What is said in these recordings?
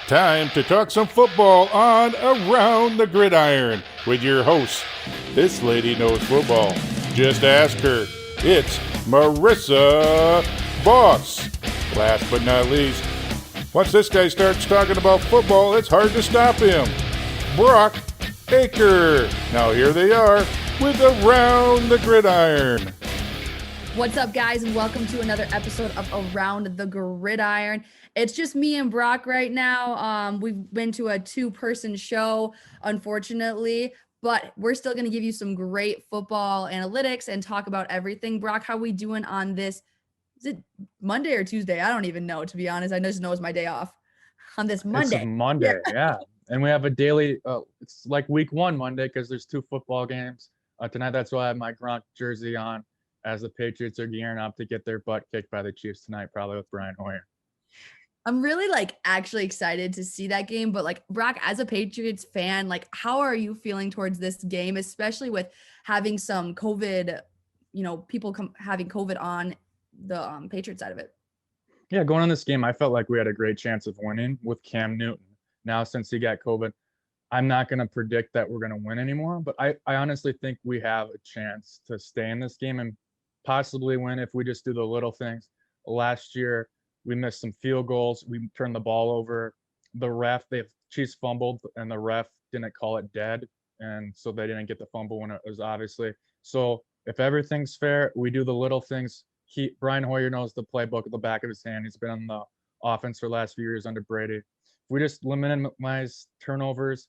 Time to talk some football on Around the Gridiron with your host. This lady knows football. Just ask her. It's Marissa Boss. Last but not least, once this guy starts talking about football, it's hard to stop him. Brock Baker. Now here they are with Around the Gridiron. What's up, guys, and welcome to another episode of Around the Gridiron. It's just me and Brock right now. We've been to a two-person show, unfortunately, but we're still going to give you some great football analytics and talk about everything. Brock, how are we doing on this? Is it Monday or Tuesday? I don't even know, to be honest. I just know it's my day off on this Monday. It's Monday, yeah. And we have a daily, it's like week one Monday because there's two football games. Tonight, that's why I have my Gronk jersey on, as the Patriots are gearing up to get their butt kicked by the Chiefs tonight, probably with Brian Hoyer. I'm really actually excited to see that game, but Brock, as a Patriots fan, how are you feeling towards this game, especially with having some COVID, people having COVID on the Patriots side of it? Yeah, going on this game, I felt like we had a great chance of winning with Cam Newton. Now, since he got COVID, I'm not going to predict that we're going to win anymore, but I honestly think we have a chance to stay in this game and possibly win if we just do the little things. Last year, we missed some field goals. We turned the ball over. The Chiefs fumbled, and the ref didn't call it dead, and so they didn't get the fumble when it was obviously. So if everything's fair, we do the little things. Brian Hoyer knows the playbook at the back of his hand. He's been on the offense for the last few years under Brady. If we just minimize turnovers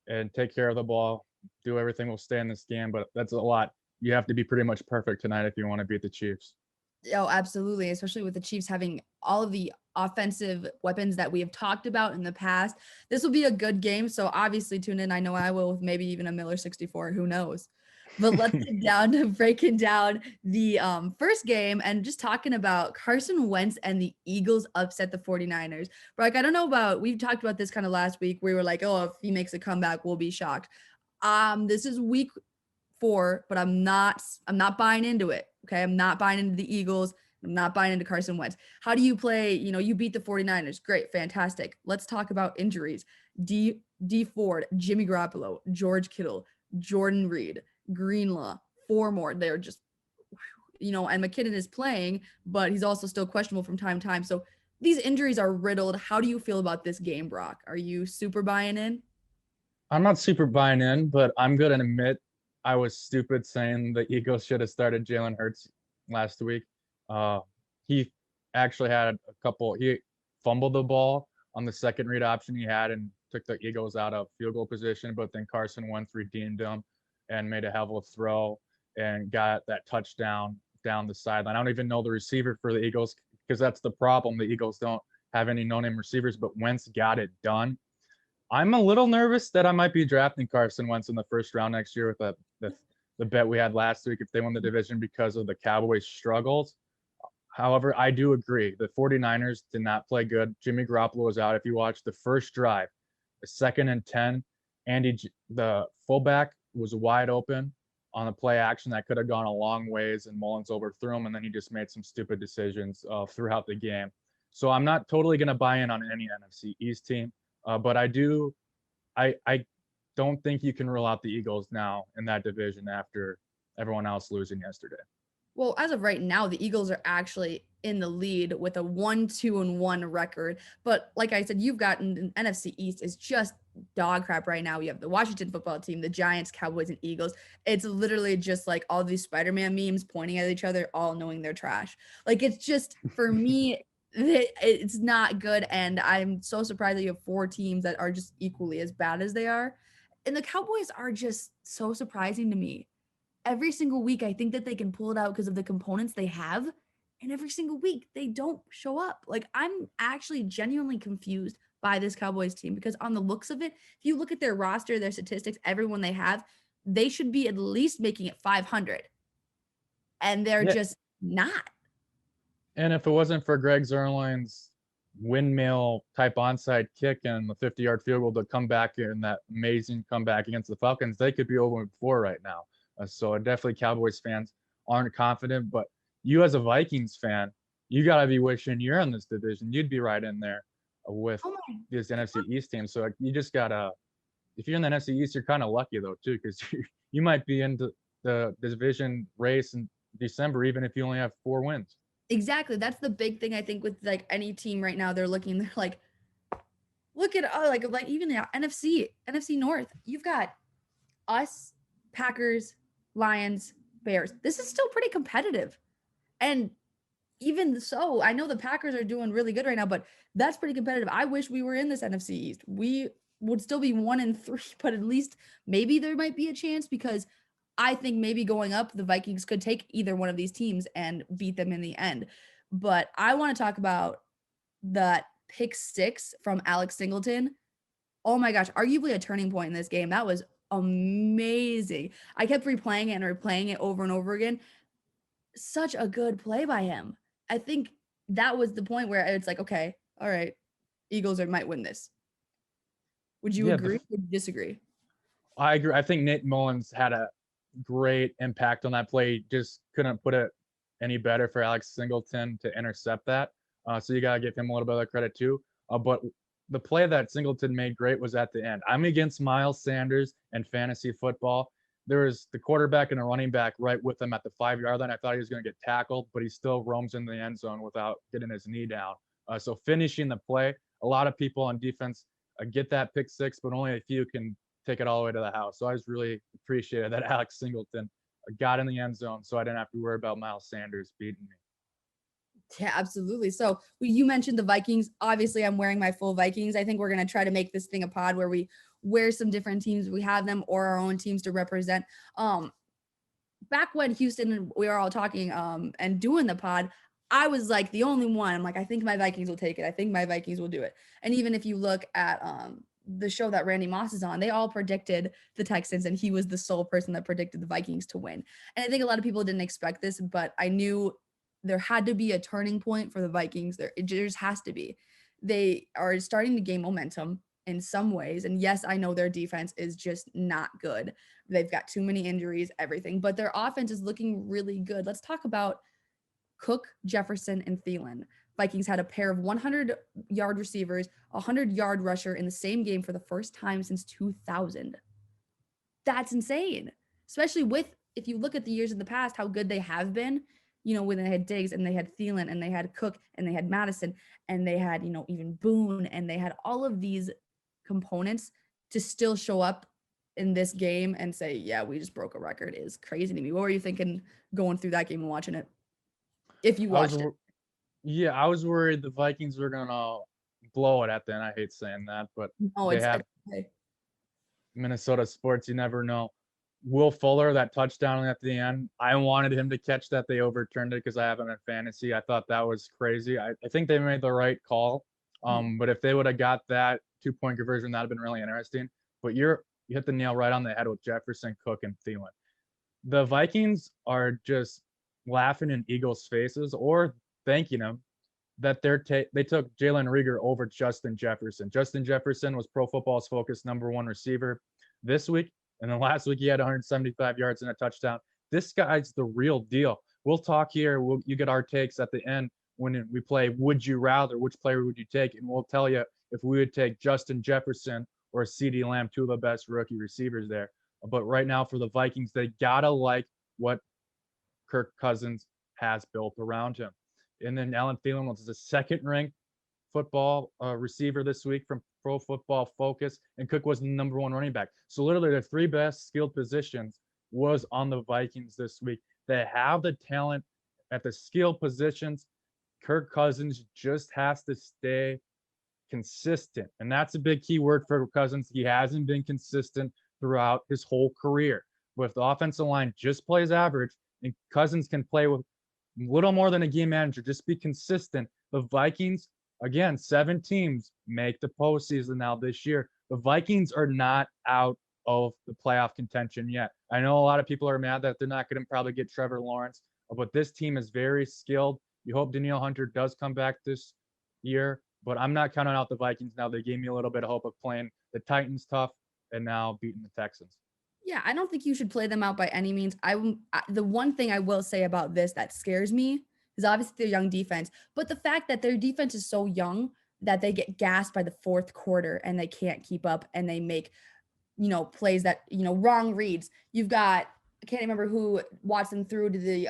and take care of the ball, do everything, we'll stay in this game, but that's a lot. You have to be pretty much perfect tonight if you want to beat the Chiefs. Oh, absolutely. Especially with the Chiefs having all of the offensive weapons that we have talked about in the past. This will be a good game. So obviously tune in. I know I will, with maybe even a Miller 64. Who knows? But let's get down to breaking down the first game and just talking about Carson Wentz and the Eagles upset the 49ers. Brock, I don't know we talked about this kind of last week. We were like, oh, if he makes a comeback, we'll be shocked. This is week 4, but I'm not buying into it. Okay. I'm not buying into the Eagles. I'm not buying into Carson Wentz. How do you play? You beat the 49ers. Great. Fantastic. Let's talk about injuries. D Ford, Jimmy Garoppolo, George Kittle, Jordan Reed, Greenlaw, 4 more. They're just, and McKinnon is playing, but he's also still questionable from time to time. So these injuries are riddled. How do you feel about this game, Brock? Are you super buying in? I'm not super buying in, but I'm going to admit I was stupid saying the Eagles should have started Jalen Hurts last week. He actually had he fumbled the ball on the second read option he had and took the Eagles out of field goal position, but then Carson Wentz redeemed him and made a hell of a throw and got that touchdown down the sideline. I don't even know the receiver for the Eagles because that's the problem. The Eagles don't have any no-name receivers, but Wentz got it done. I'm a little nervous that I might be drafting Carson Wentz in the first round next year with the bet we had last week if they won the division because of the Cowboys' struggles. However, I do agree. The 49ers did not play good. Jimmy Garoppolo was out. If you watch the first drive, the 2nd and 10, the fullback was wide open on a play action that could have gone a long ways, and Mullins overthrew him, and then he just made some stupid decisions throughout the game. So I'm not totally going to buy in on any NFC East team. But I don't think you can rule out the Eagles now in that division after everyone else losing yesterday. Well, as of right now, the Eagles are actually in the lead with a 1-2-1 record. But like I said, you've gotten NFC East is just dog crap right now. You have the Washington football team, the Giants, Cowboys, and Eagles. It's literally just like all these Spider-Man memes pointing at each other, all knowing they're trash. It's just, for me, it's not good, and I'm so surprised that you have 4 teams that are just equally as bad as they are. And the Cowboys are just so surprising to me. Every single week, I think that they can pull it out because of the components they have, and every single week, they don't show up. I'm actually genuinely confused by this Cowboys team because on the looks of it, if you look at their roster, their statistics, everyone they have, they should be at least making it 500, and they're just not. And if it wasn't for Greg Zuerlein's windmill type onside kick and the 50-yard field goal to come back in that amazing comeback against the Falcons, they could be 0-4 right now. So definitely Cowboys fans aren't confident, but you as a Vikings fan, you got to be wishing you're in this division. You'd be right in there. with Oh my, this NFC East team. So you just gotta, if you're in the NFC East, you're kind of lucky though too, because you might be into the division race in December, even if you only have 4 wins. exactly. That's the big thing I think with like any team right now. They're looking. They're like, look at like even the NFC North. You've got us, Packers, Lions, Bears. This is still pretty competitive. And even so, I know the Packers are doing really good right now, but that's pretty competitive. I wish we were in this NFC East. We would still be 1-3, but at least maybe there might be a chance because I think maybe going up, the Vikings could take either one of these teams and beat them in the end. But I want to talk about that pick 6 from Alex Singleton. Oh my gosh, arguably a turning point in this game. That was amazing. I kept replaying it and replaying it over and over again. Such a good play by him. I think that was the point where it's like, okay, all right, Eagles might win this. Would you Yeah, agree or would you disagree? I agree. I think Nate Mullins had a great impact on that play. Just couldn't put it any better for Alex Singleton to intercept that. So you gotta give him a little bit of credit too. But the play that Singleton made great was at the end. I'm against Miles Sanders and fantasy football. There was the quarterback and a running back right with him at the 5-yard line. I thought he was going to get tackled, but he still roams in the end zone without getting his knee down. So finishing the play, a lot of people on defense get that pick 6, but only a few can take it all the way to the house. So I was really appreciated that Alex Singleton got in the end zone, so I didn't have to worry about Miles Sanders beating me. Yeah, absolutely. So you mentioned the Vikings. Obviously, I'm wearing my full Vikings. I think we're going to try to make this thing a pod where we wear some different teams. We have them or our own teams to represent. Back when Houston and we were all talking and doing the pod, I was like the only one. I'm like, I think my Vikings will take it. I think my Vikings will do it. And even if you look at the show that Randy Moss is on, they all predicted the Texans, and he was the sole person that predicted the Vikings to win. And I think a lot of people didn't expect this, but I knew there had to be a turning point for the Vikings. It just has to be. They are starting to gain momentum in some ways. And yes, I know their defense is just not good. They've got too many injuries, everything, but their offense is looking really good. Let's talk about Cook, Jefferson, and Thielen. Vikings had a pair of 100-yard receivers, a 100-yard rusher in the same game for the first time since 2000. That's insane, especially with, if you look at the years in the past, how good they have been, when they had Diggs and they had Thielen and they had Cook and they had Madison and they had, even Boone, and they had all of these components to still show up in this game and say, yeah, we just broke a record is crazy to me. What were you thinking going through that game and watching it? If you watched it. Yeah, I was worried the Vikings were gonna blow it at the end. I hate saying that, but No, they have okay. Minnesota sports. You never know. Will Fuller, that touchdown at the end, I wanted him to catch that. They overturned it because I have him in fantasy. I thought that was crazy. I think they made the right call. But if they would have got that 2-point conversion, that'd have been really interesting. But you hit the nail right on the head with Jefferson, Cook, and Thielen. The Vikings are just laughing in Eagles' faces or thanking them that they took Jalen Reagor over Justin Jefferson. Justin Jefferson was Pro Football's Focus #1 receiver this week. And then last week, he had 175 yards and a touchdown. This guy's the real deal. We'll talk here. You get our takes at the end when we play Would You Rather, which player would you take? And we'll tell you if we would take Justin Jefferson or CeeDee Lamb, 2 of the best rookie receivers there. But right now for the Vikings, they got to like what Kirk Cousins has built around him. And then Allen Thielen was the second-ranked football receiver this week from Pro Football Focus, and Cook was the #1 running back. So literally the 3 best skilled positions was on the Vikings this week. They have the talent at the skill positions. Kirk Cousins just has to stay consistent, and that's a big key word for Cousins. He hasn't been consistent throughout his whole career. But if the offensive line just plays average and Cousins can play with little more than a game manager, just be consistent. The Vikings, again, 7 teams make the postseason now this year. The Vikings are not out of the playoff contention yet. I know a lot of people are mad that they're not going to probably get Trevor Lawrence, but this team is very skilled. You hope Danielle Hunter does come back this year, but I'm not counting out the Vikings now. They gave me a little bit of hope of playing the Titans tough and now beating the Texans. Yeah, I don't think you should play them out by any means. The one thing I will say about this that scares me is obviously their young defense, but the fact that their defense is so young that they get gassed by the fourth quarter and they can't keep up and they make, plays that, wrong reads. You've got, I can't remember who watched them through to the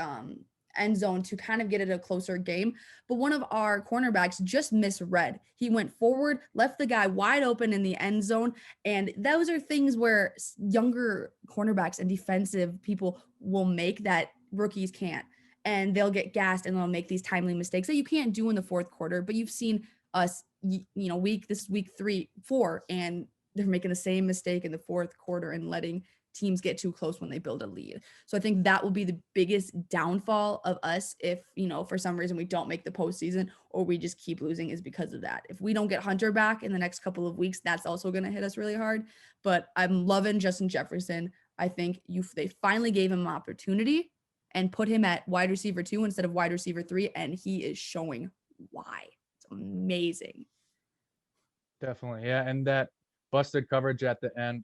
end zone to kind of get it a closer game. But one of our cornerbacks just misread. He went forward, left the guy wide open in the end zone. And those are things where younger cornerbacks and defensive people will make that rookies can't. And they'll get gassed and they'll make these timely mistakes that you can't do in the fourth quarter. But you've seen us, week 3, 4, and they're making the same mistake in the fourth quarter and letting teams get too close when they build a lead. So I think that will be the biggest downfall of us if, for some reason we don't make the postseason or we just keep losing, is because of that. If we don't get Hunter back in the next couple of weeks, that's also going to hit us really hard. But I'm loving Justin Jefferson. I think they finally gave him an opportunity and put him at wide receiver 2 instead of wide receiver 3, and he is showing why. It's amazing. Definitely. Yeah. And that busted coverage at the end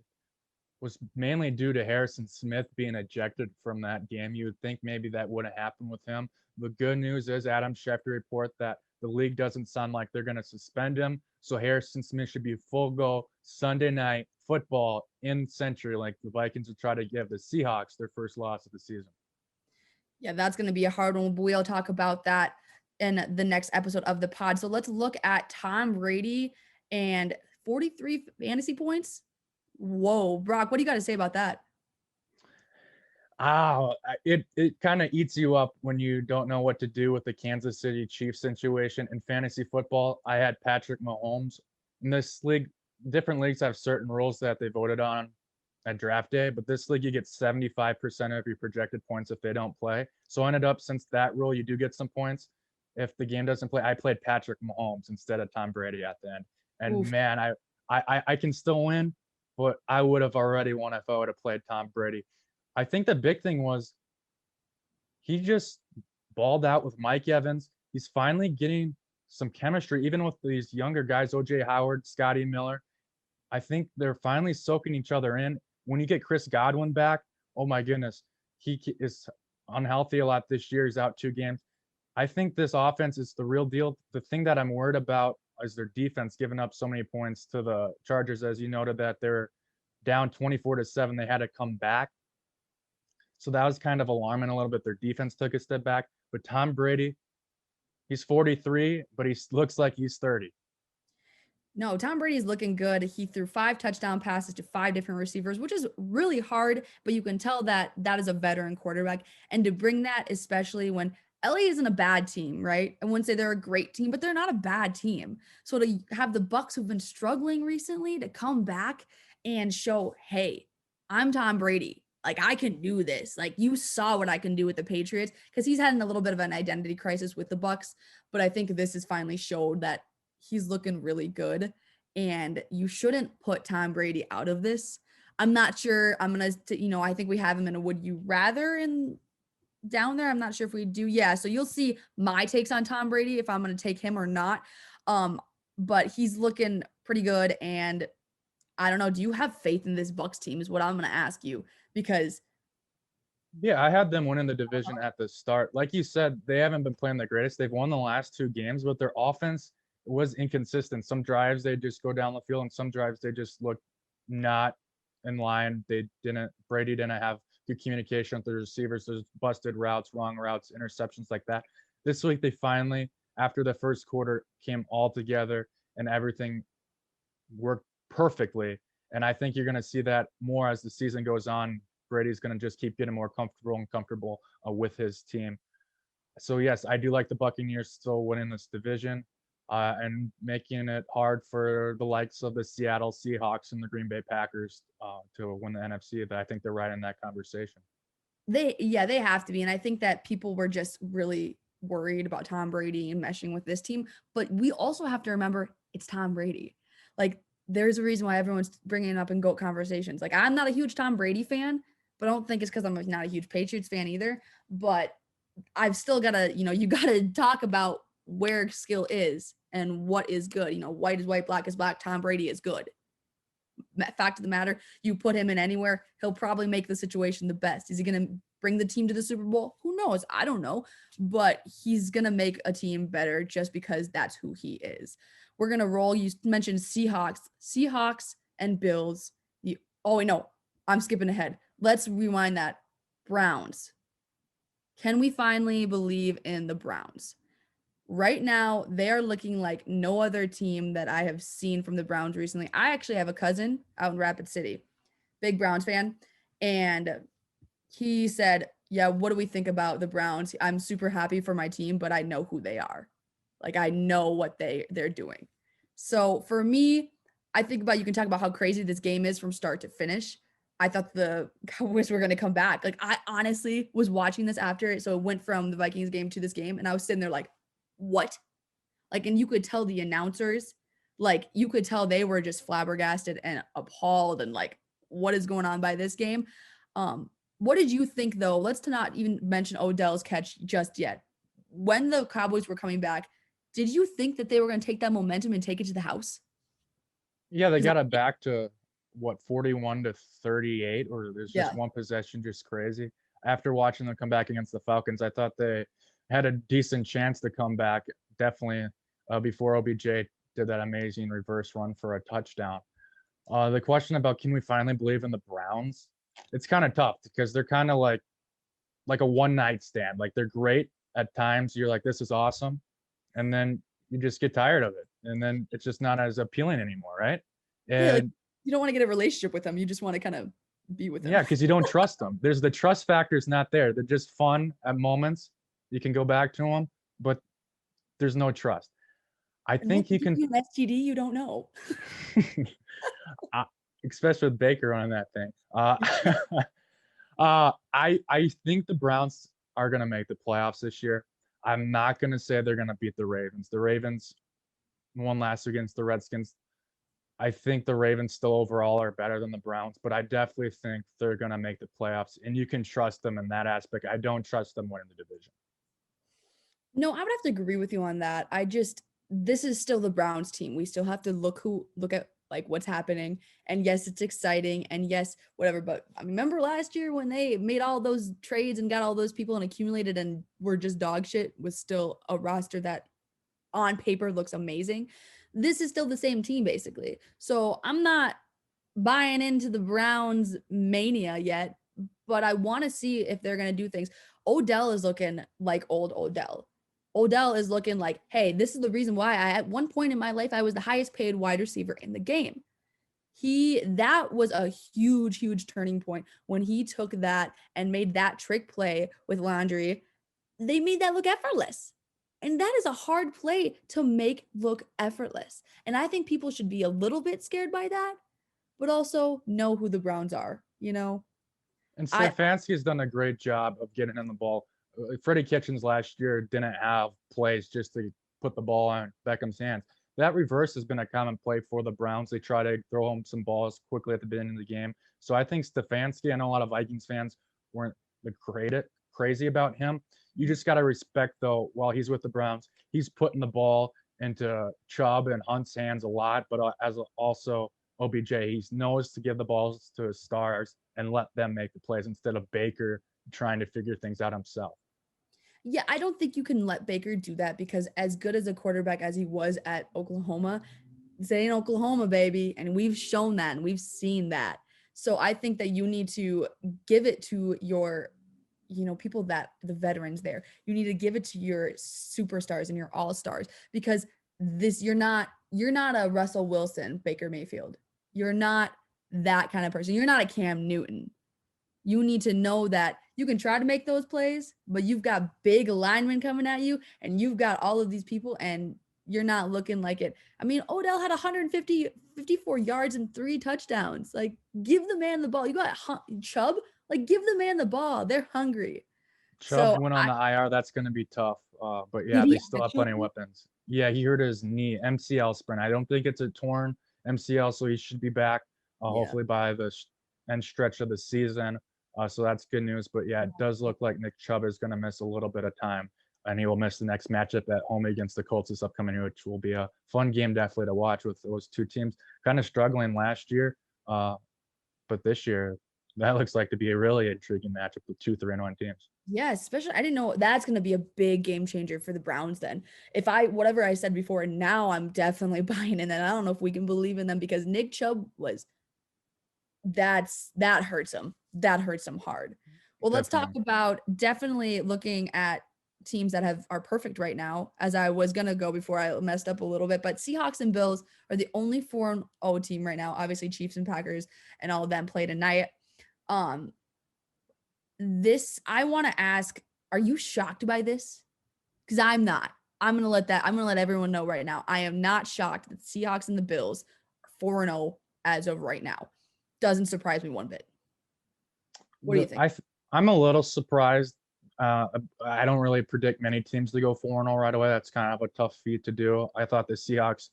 was mainly due to Harrison Smith being ejected from that game. You would think maybe that wouldn't happen with him. The good news is Adam Schefter report that the league doesn't sound like they're going to suspend him. So Harrison Smith should be full go Sunday night football in CenturyLink. The Vikings will try to give the Seahawks their first loss of the season. Yeah, that's going to be a hard one, but we'll talk about that in the next episode of the pod. So let's look at Tom Brady and 43 fantasy points. Whoa, Brock, what do you got to say about that? It kind of eats you up when you don't know what to do with the Kansas City Chiefs situation in fantasy football. I had Patrick Mahomes in this league. Different leagues have certain rules that they voted on at draft day, but this league you get 75% of your projected points if they don't play. So I ended up, since that rule, you do get some points if the game doesn't play. I played Patrick Mahomes instead of Tom Brady at the end, and Oof. man, I can still win, but I would have already won if I would have played Tom Brady. I think the big thing was he just balled out with Mike Evans. He's finally getting some chemistry, even with these younger guys, OJ Howard, Scotty Miller. I think they're finally soaking each other in. When you get Chris Godwin back, oh my goodness, he is unhealthy a lot this year. He's out 2 games. I think this offense is the real deal. The thing that I'm worried about is their defense giving up so many points to the Chargers. As you noted, that they're down 24-7. They had to come back. So that was kind of alarming a little bit. Their defense took a step back. But Tom Brady, he's 43, but he looks like he's 30. No, Tom Brady's looking good. He threw 5 touchdown passes to 5 different receivers, which is really hard, but you can tell that that is a veteran quarterback. And to bring that, especially when LA isn't a bad team, right? I wouldn't say they're a great team, but they're not a bad team. So to have the Bucs, who've been struggling recently, to come back and show, hey, I'm Tom Brady. Like, I can do this. Like, you saw what I can do with the Patriots, because he's had a little bit of an identity crisis with the Bucs. But I think this has finally showed that he's looking really good, and you shouldn't put Tom Brady out of this. I'm not sure. I'm going to, I think we have him in a would you rather in down there. I'm not sure if we do. Yeah. So you'll see my takes on Tom Brady, if I'm going to take him or not. But he's looking pretty good. And I don't know. Do you have faith in this Bucs team is what I'm going to ask you, because yeah, I had them winning the division at the start. Like you said, they haven't been playing the greatest. They've won the last 2 games, but their offense was inconsistent. Some drives they just go down the field, and some drives they just look not in line. Brady didn't have good communication with the receivers. There's busted routes, wrong routes, interceptions like that. This week they finally, after the first quarter, came all together and everything worked perfectly. And I think you're going to see that more as the season goes on. Brady's going to just keep getting more comfortable with his team. So yes, I do like the Buccaneers still winning this division. And making it hard for the likes of the Seattle Seahawks and the Green Bay Packers to win the NFC. But I think they're right in that conversation. they have to be. And I think that people were just really worried about Tom Brady and meshing with this team. But we also have to remember it's Tom Brady. Like, there's a reason why everyone's bringing it up in GOAT conversations. Like, I'm not a huge Tom Brady fan, but I don't think it's because I'm not a huge Patriots fan either. But I've still got to, you got to talk about where skill is and what is good. White is white, black is black. Tom Brady is good. Fact of the matter, you put him in anywhere, he'll probably make the situation the best. Is he going to bring the team to the Super Bowl? Who knows? I don't know. But he's going to make a team better just because that's who he is. we're gonna roll. You mentioned Seahawks and Bills. Oh wait, no, I'm skipping ahead. Let's rewind that. Browns. Can we finally believe in the Browns? Right now, they are looking like no other team that I have seen from the Browns recently. I actually have a cousin out in Rapid City, big Browns fan, and he said, "Yeah, what do we think about the Browns? I'm super happy for my team, but I know who they are. Like I know what they're doing." So for me, I think about you can talk about how crazy this game is from start to finish. I thought the Cowboys were going to come back. Like I honestly was watching this after it, so it went from the Vikings game to this game, and I was sitting there like, "What?" Like, and you could tell the announcers, like you could tell they were just flabbergasted and appalled and like, what is going on by this game? What did you think though? Let's not even mention Odell's catch just yet. When the Cowboys were coming back, did you think that they were going to take that momentum and take it to the house? Yeah, they 'Cause got it back to what, 41-38, or there's just yeah, one possession, just crazy. After watching them come back against the Falcons, I thought they had a decent chance to come back, definitely before OBJ did that amazing reverse run for a touchdown. The question about can we finally believe in the Browns? It's kind of tough because they're kind of like a one night stand. Like they're great at times. You're like, this is awesome, and then you just get tired of it, and then it's just not as appealing anymore, right? yeah, like And you don't want to get a relationship with them. You just want to kind of be with them. yeah, because you don't trust them. There's the trust factor's not there. They're just fun at moments. You can go back to them, but there's no trust. I And what think could he give can, you an STD? You don't know. uh, especially with Baker on that thing. I think the Browns are gonna make the playoffs this year. I'm not gonna say they're gonna beat the Ravens. The Ravens won last against the Redskins. I think the Ravens still overall are better than the Browns, but I definitely think they're gonna make the playoffs, and you can trust them in that aspect. I don't trust them winning the division. No, I would have to agree with you on that. This is still the Browns team. We still have to look at like what's happening. And yes, it's exciting. And yes, whatever. But I remember last year when they made all those trades and got all those people and accumulated and were just dog shit with still a roster that on paper looks amazing. This is still the same team basically. So I'm not buying into the Browns mania yet, but I want to see if they're going to do things. Odell is looking like old Odell. Odell is looking like, hey, this is the reason why at one point in my life I was the highest paid wide receiver in the game. That was a huge turning point when he took that and made that trick play with Landry. They made that look effortless. And that is a hard play to make look effortless. And I think people should be a little bit scared by that, but also know who the Browns are, you know? And I Stefanski has done a great job of getting in the ball. Freddie Kitchens last year didn't have plays just to put the ball on Beckham's hands. That reverse has been a common play for the Browns. They try to throw him some balls quickly at the beginning of the game. So I think Stefanski, I know a lot of Vikings fans weren't crazy about him. You just got to respect, though, while he's with the Browns, he's putting the ball into Chubb and Hunt's hands a lot, but as also OBJ, he knows to give the balls to his stars and let them make the plays instead of Baker trying to figure things out himself. Yeah, I don't think you can let Baker do that because as good as a quarterback as he was at Oklahoma, this ain't Oklahoma, baby. And we've shown that and we've seen that. So I think that you need to give it to your, people that the veterans there. You need to give it to your superstars and your all-stars because you're not a Russell Wilson, Baker Mayfield. You're not that kind of person. You're not a Cam Newton. You need to know that you can try to make those plays, but you've got big linemen coming at you and you've got all of these people and you're not looking like it. I mean, Odell had 54 yards and 3 touchdowns. Like, give the man the ball. You got Chubb. Like, give the man the ball. They're hungry. Chubb So, went on the IR. That's going to be tough. But did yeah, he they still have plenty of actually? weapons. Yeah, he hurt his knee, MCL sprain. I don't think it's a torn MCL, so he should be back Yeah. hopefully by the end stretch of the season. So that's good news. But yeah, it does look like Nick Chubb is going to miss a little bit of time, and he will miss the next matchup at home against the Colts this upcoming year, which will be a fun game definitely to watch with those two teams kind of struggling last year. But this year, that looks like to be a really intriguing matchup with 2 3-1 teams. Yeah, especially I didn't know that's going to be a big game changer for the Browns then. If I whatever I said before, now I'm definitely buying in, and I don't know if we can believe in them because Nick Chubb was that hurts him. That hurts him hard. Well, let's talk Definitely. about definitely looking at teams that are perfect right now, as I was gonna go before I messed up a little bit. But Seahawks and Bills are the only 4-0 team right now. Obviously, Chiefs and Packers and all of them play tonight. Um, this I want to ask: are you shocked by this? Because I'm not. I'm gonna let everyone know right now. I am not shocked that the Seahawks and the Bills are 4-0 as of right now. Doesn't surprise me one bit. What do you think? I'm a little surprised. I don't really predict many teams to go 4-0 right away. That's kind of a tough feat to do. I thought the Seahawks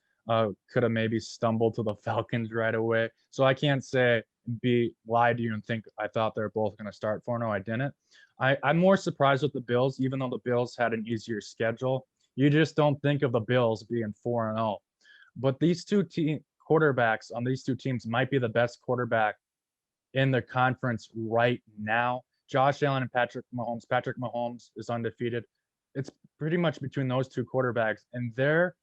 could have maybe stumbled to the Falcons right away. So I can't lie to you and think I thought they're both going to start 4-0. I didn't. I'm more surprised with the Bills, even though the Bills had an easier schedule. You just don't think of the Bills being 4-0. But these quarterbacks on these two teams might be the best quarterback in the conference right now. Josh Allen and Patrick Mahomes. Patrick Mahomes is undefeated. It's pretty much between those two quarterbacks, and they're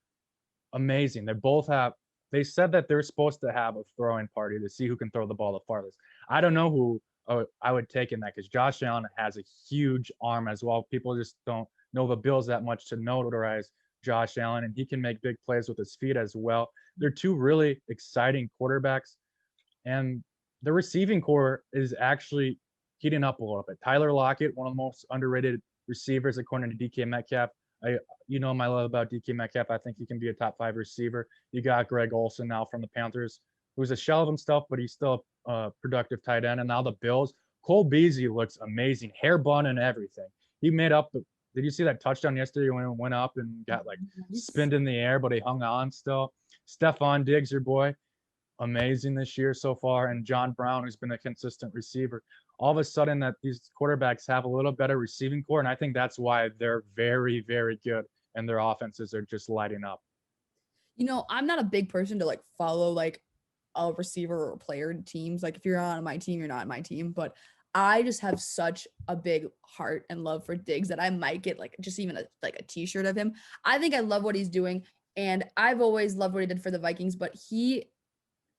amazing. They said that they're supposed to have a throwing party to see who can throw the ball the farthest. I don't know who I would take in that because Josh Allen has a huge arm as well. People just don't know the Bills that much to notarize Josh Allen, and he can make big plays with his feet as well. They're two really exciting quarterbacks, and the receiving core is actually heating up a little bit. Tyler Lockett, one of the most underrated receivers according to DK Metcalf. My love about DK Metcalf. I think he can be a top 5 receiver. You got Greg Olsen now from the Panthers, who's a shell of himself, but he's still a productive tight end. And now the Bills. Cole Beasley looks amazing, hair bun and everything. He made up. Did you see that touchdown yesterday when it went up and got like spinned in the air, but he hung on still? Stephon Diggs, your boy, amazing this year so far, and John Brown, who's been a consistent receiver. All of a sudden, that these quarterbacks have a little better receiving core, and I think that's why they're very, very good, and their offenses are just lighting up. I'm not a big person to like follow like a receiver or player teams. Like if you're on my team, you're not on my team. But I just have such a big heart and love for Diggs that I might get like just even a t-shirt of him. I think I love what he's doing, and I've always loved what he did for the Vikings, but he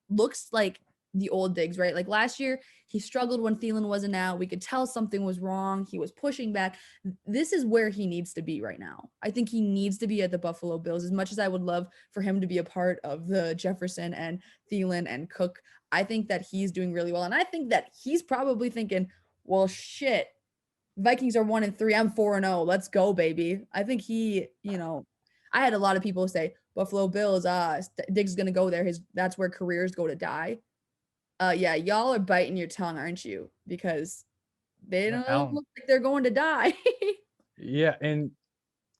looks like the old Diggs, right? Like last year, he struggled when Thielen wasn't out. We could tell something was wrong. He was pushing back. This is where he needs to be right now. I think he needs to be at the Buffalo Bills. As much as I would love for him to be a part of the Jefferson and Thielen and Cook, I think that he's doing really well. And I think that he's probably thinking, well, shit, Vikings are 1-3. I'm 4-0. Let's go, baby. I think I had a lot of people say Buffalo Bills, Diggs is going to go there. That's where careers go to die. Yeah, y'all are biting your tongue, aren't you? Because they don't look like they're going to die. Yeah, and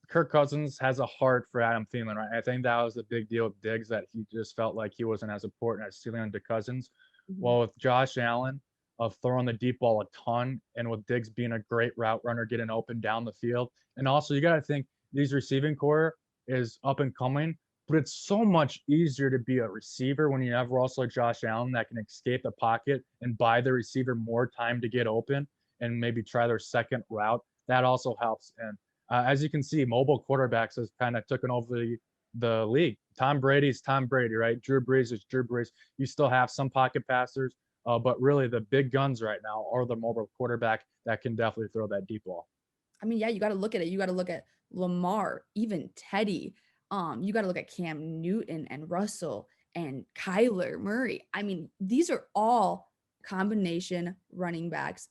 Kirk Cousins has a heart for Adam Thielen, right? I think that was the big deal with Diggs, that he just felt like he wasn't as important as Thielen to Cousins. Well, with Josh Allen of throwing the deep ball a ton, and with Diggs being a great route runner, getting open down the field, and also you got to think these receiving core is up and coming, but it's so much easier to be a receiver when you have also Josh Allen that can escape the pocket and buy the receiver more time to get open and maybe try their second route. That also helps. And as you can see, mobile quarterbacks has kind of taken over the league. Tom Brady's Tom Brady, right? Drew Brees is Drew Brees. You still have some pocket passers, but really the big guns right now are the mobile quarterback that can definitely throw that deep ball. I mean, yeah, you got to look at it. You got to look at Lamar, even Teddy. You got to look at Cam Newton and Russell and Kyler Murray. I mean, these are all combination running backs,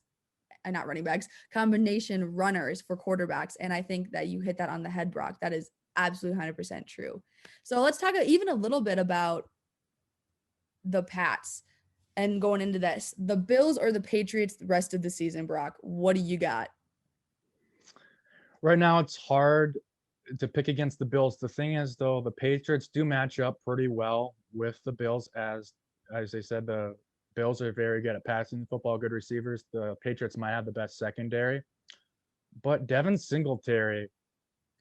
not running backs, combination runners for quarterbacks. And I think that you hit that on the head, Brock. That is absolutely 100% true. So let's talk even a little bit about the Pats and going into this. The Bills or the Patriots the rest of the season, Brock? What do you got? Right now, it's hard to pick against the Bills. The thing is, though, the Patriots do match up pretty well with the Bills. As they said, the Bills are very good at passing the football, good receivers. The Patriots might have the best secondary. But Devin Singletary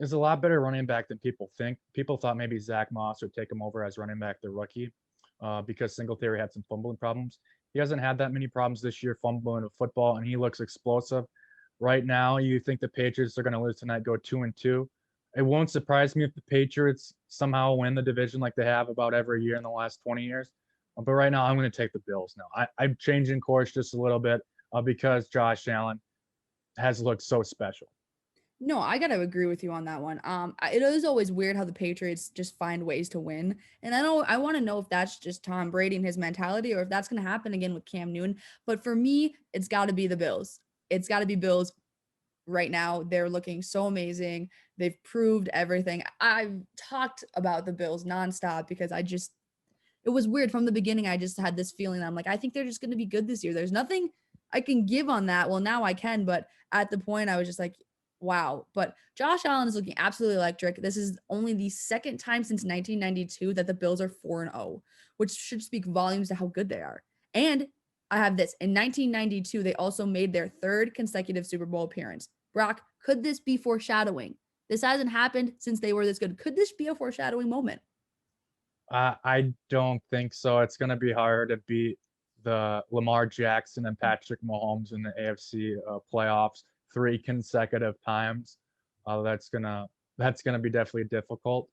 is a lot better running back than people think. People thought maybe Zach Moss would take him over as running back, the rookie. because Singletary had some fumbling problems. He hasn't had that many problems this year fumbling a football, and he looks explosive. Right now, you think the Patriots are going to lose tonight, go 2-2. It won't surprise me if the Patriots somehow win the division like they have about every year in the last 20 years. But right now, I'm going to take the Bills now. I'm changing course just a little bit because Josh Allen has looked so special. No, I gotta agree with you on that one. It is always weird how the Patriots just find ways to win, and I want to know if that's just Tom Brady and his mentality, or if that's gonna happen again with Cam Newton. But for me, it's got to be the Bills. It's got to be Bills right now. They're looking so amazing. They've proved everything. I've talked about the Bills nonstop because it was weird from the beginning. I just had this feeling that I'm like, I think they're just gonna be good this year. There's nothing I can give on that. Well, now I can, but at the point I was just like, wow. But Josh Allen is looking absolutely electric. This is only the second time since 1992 that the Bills are 4-0, which should speak volumes to how good they are. And I have this. In 1992, they also made their third consecutive Super Bowl appearance. Brock, could this be foreshadowing? This hasn't happened since they were this good. Could this be a foreshadowing moment? I don't think so. It's going to be hard to beat the Lamar Jackson and Patrick Mahomes in the AFC playoffs 3 consecutive times. That's gonna be definitely difficult.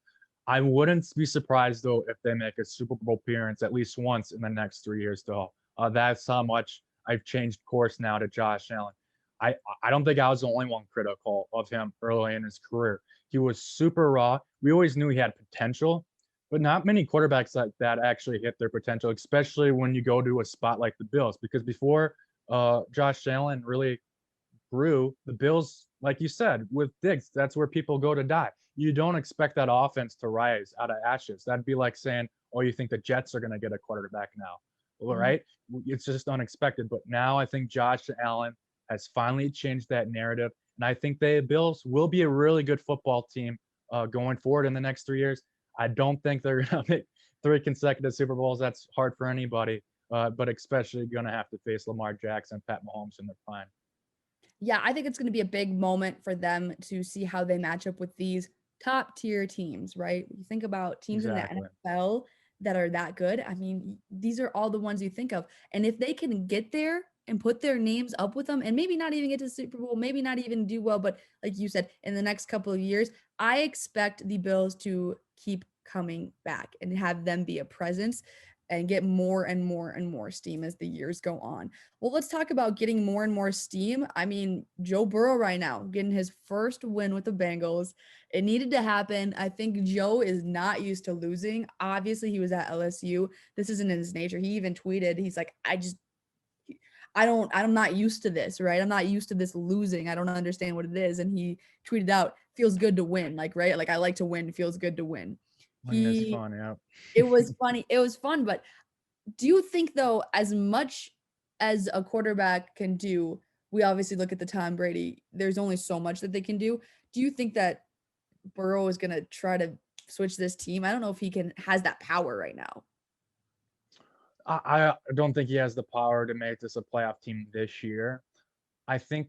I wouldn't be surprised though if they make a Super Bowl appearance at least once in the next 3 years though. That's how much I've changed course now to Josh Allen. I don't think I was the only one critical of him early in his career. He was super raw. We always knew he had potential, but not many quarterbacks like that actually hit their potential, especially when you go to a spot like the Bills. Because before Josh Allen really grew, the Bills, like you said, with Diggs, that's where people go to die. You don't expect that offense to rise out of ashes. That'd be like saying, oh, you think the Jets are going to get a quarterback now, all right? It's just unexpected. But now I think Josh Allen has finally changed that narrative. And I think the Bills will be a really good football team going forward in the next 3 years. I don't think they're going to make 3 consecutive Super Bowls. That's hard for anybody, but especially going to have to face Lamar Jackson, Pat Mahomes in their prime. Yeah, I think it's going to be a big moment for them to see how they match up with these top tier teams, right? You think about teams in the Exactly. NFL that are that good. I mean, these are all the ones you think of. And if they can get there and put their names up with them and maybe not even get to the Super Bowl, maybe not even do well, but like you said, in the next couple of years, I expect the Bills to keep coming back and have them be a presence and get more and more and more steam as the years go on. Well, let's talk about getting more and more steam. I mean, Joe Burrow right now getting his first win with the Bengals. It needed to happen. I think Joe is not used to losing. Obviously, he was at LSU. This isn't in his nature. He even tweeted, he's like, I'm not used to this, right? I'm not used to this losing. I don't understand what it is. And he tweeted out, feels good to win. Like, right? Like, I like to win, feels good to win. It's He fun, yeah. It was funny. It was fun, but do you think though, as much as a quarterback can do, we obviously look at the Tom Brady, there's only so much that they can do. Do you think that Burrow is gonna try to switch this team? I don't know if he has that power right now. I don't think he has the power to make this a playoff team this year. I think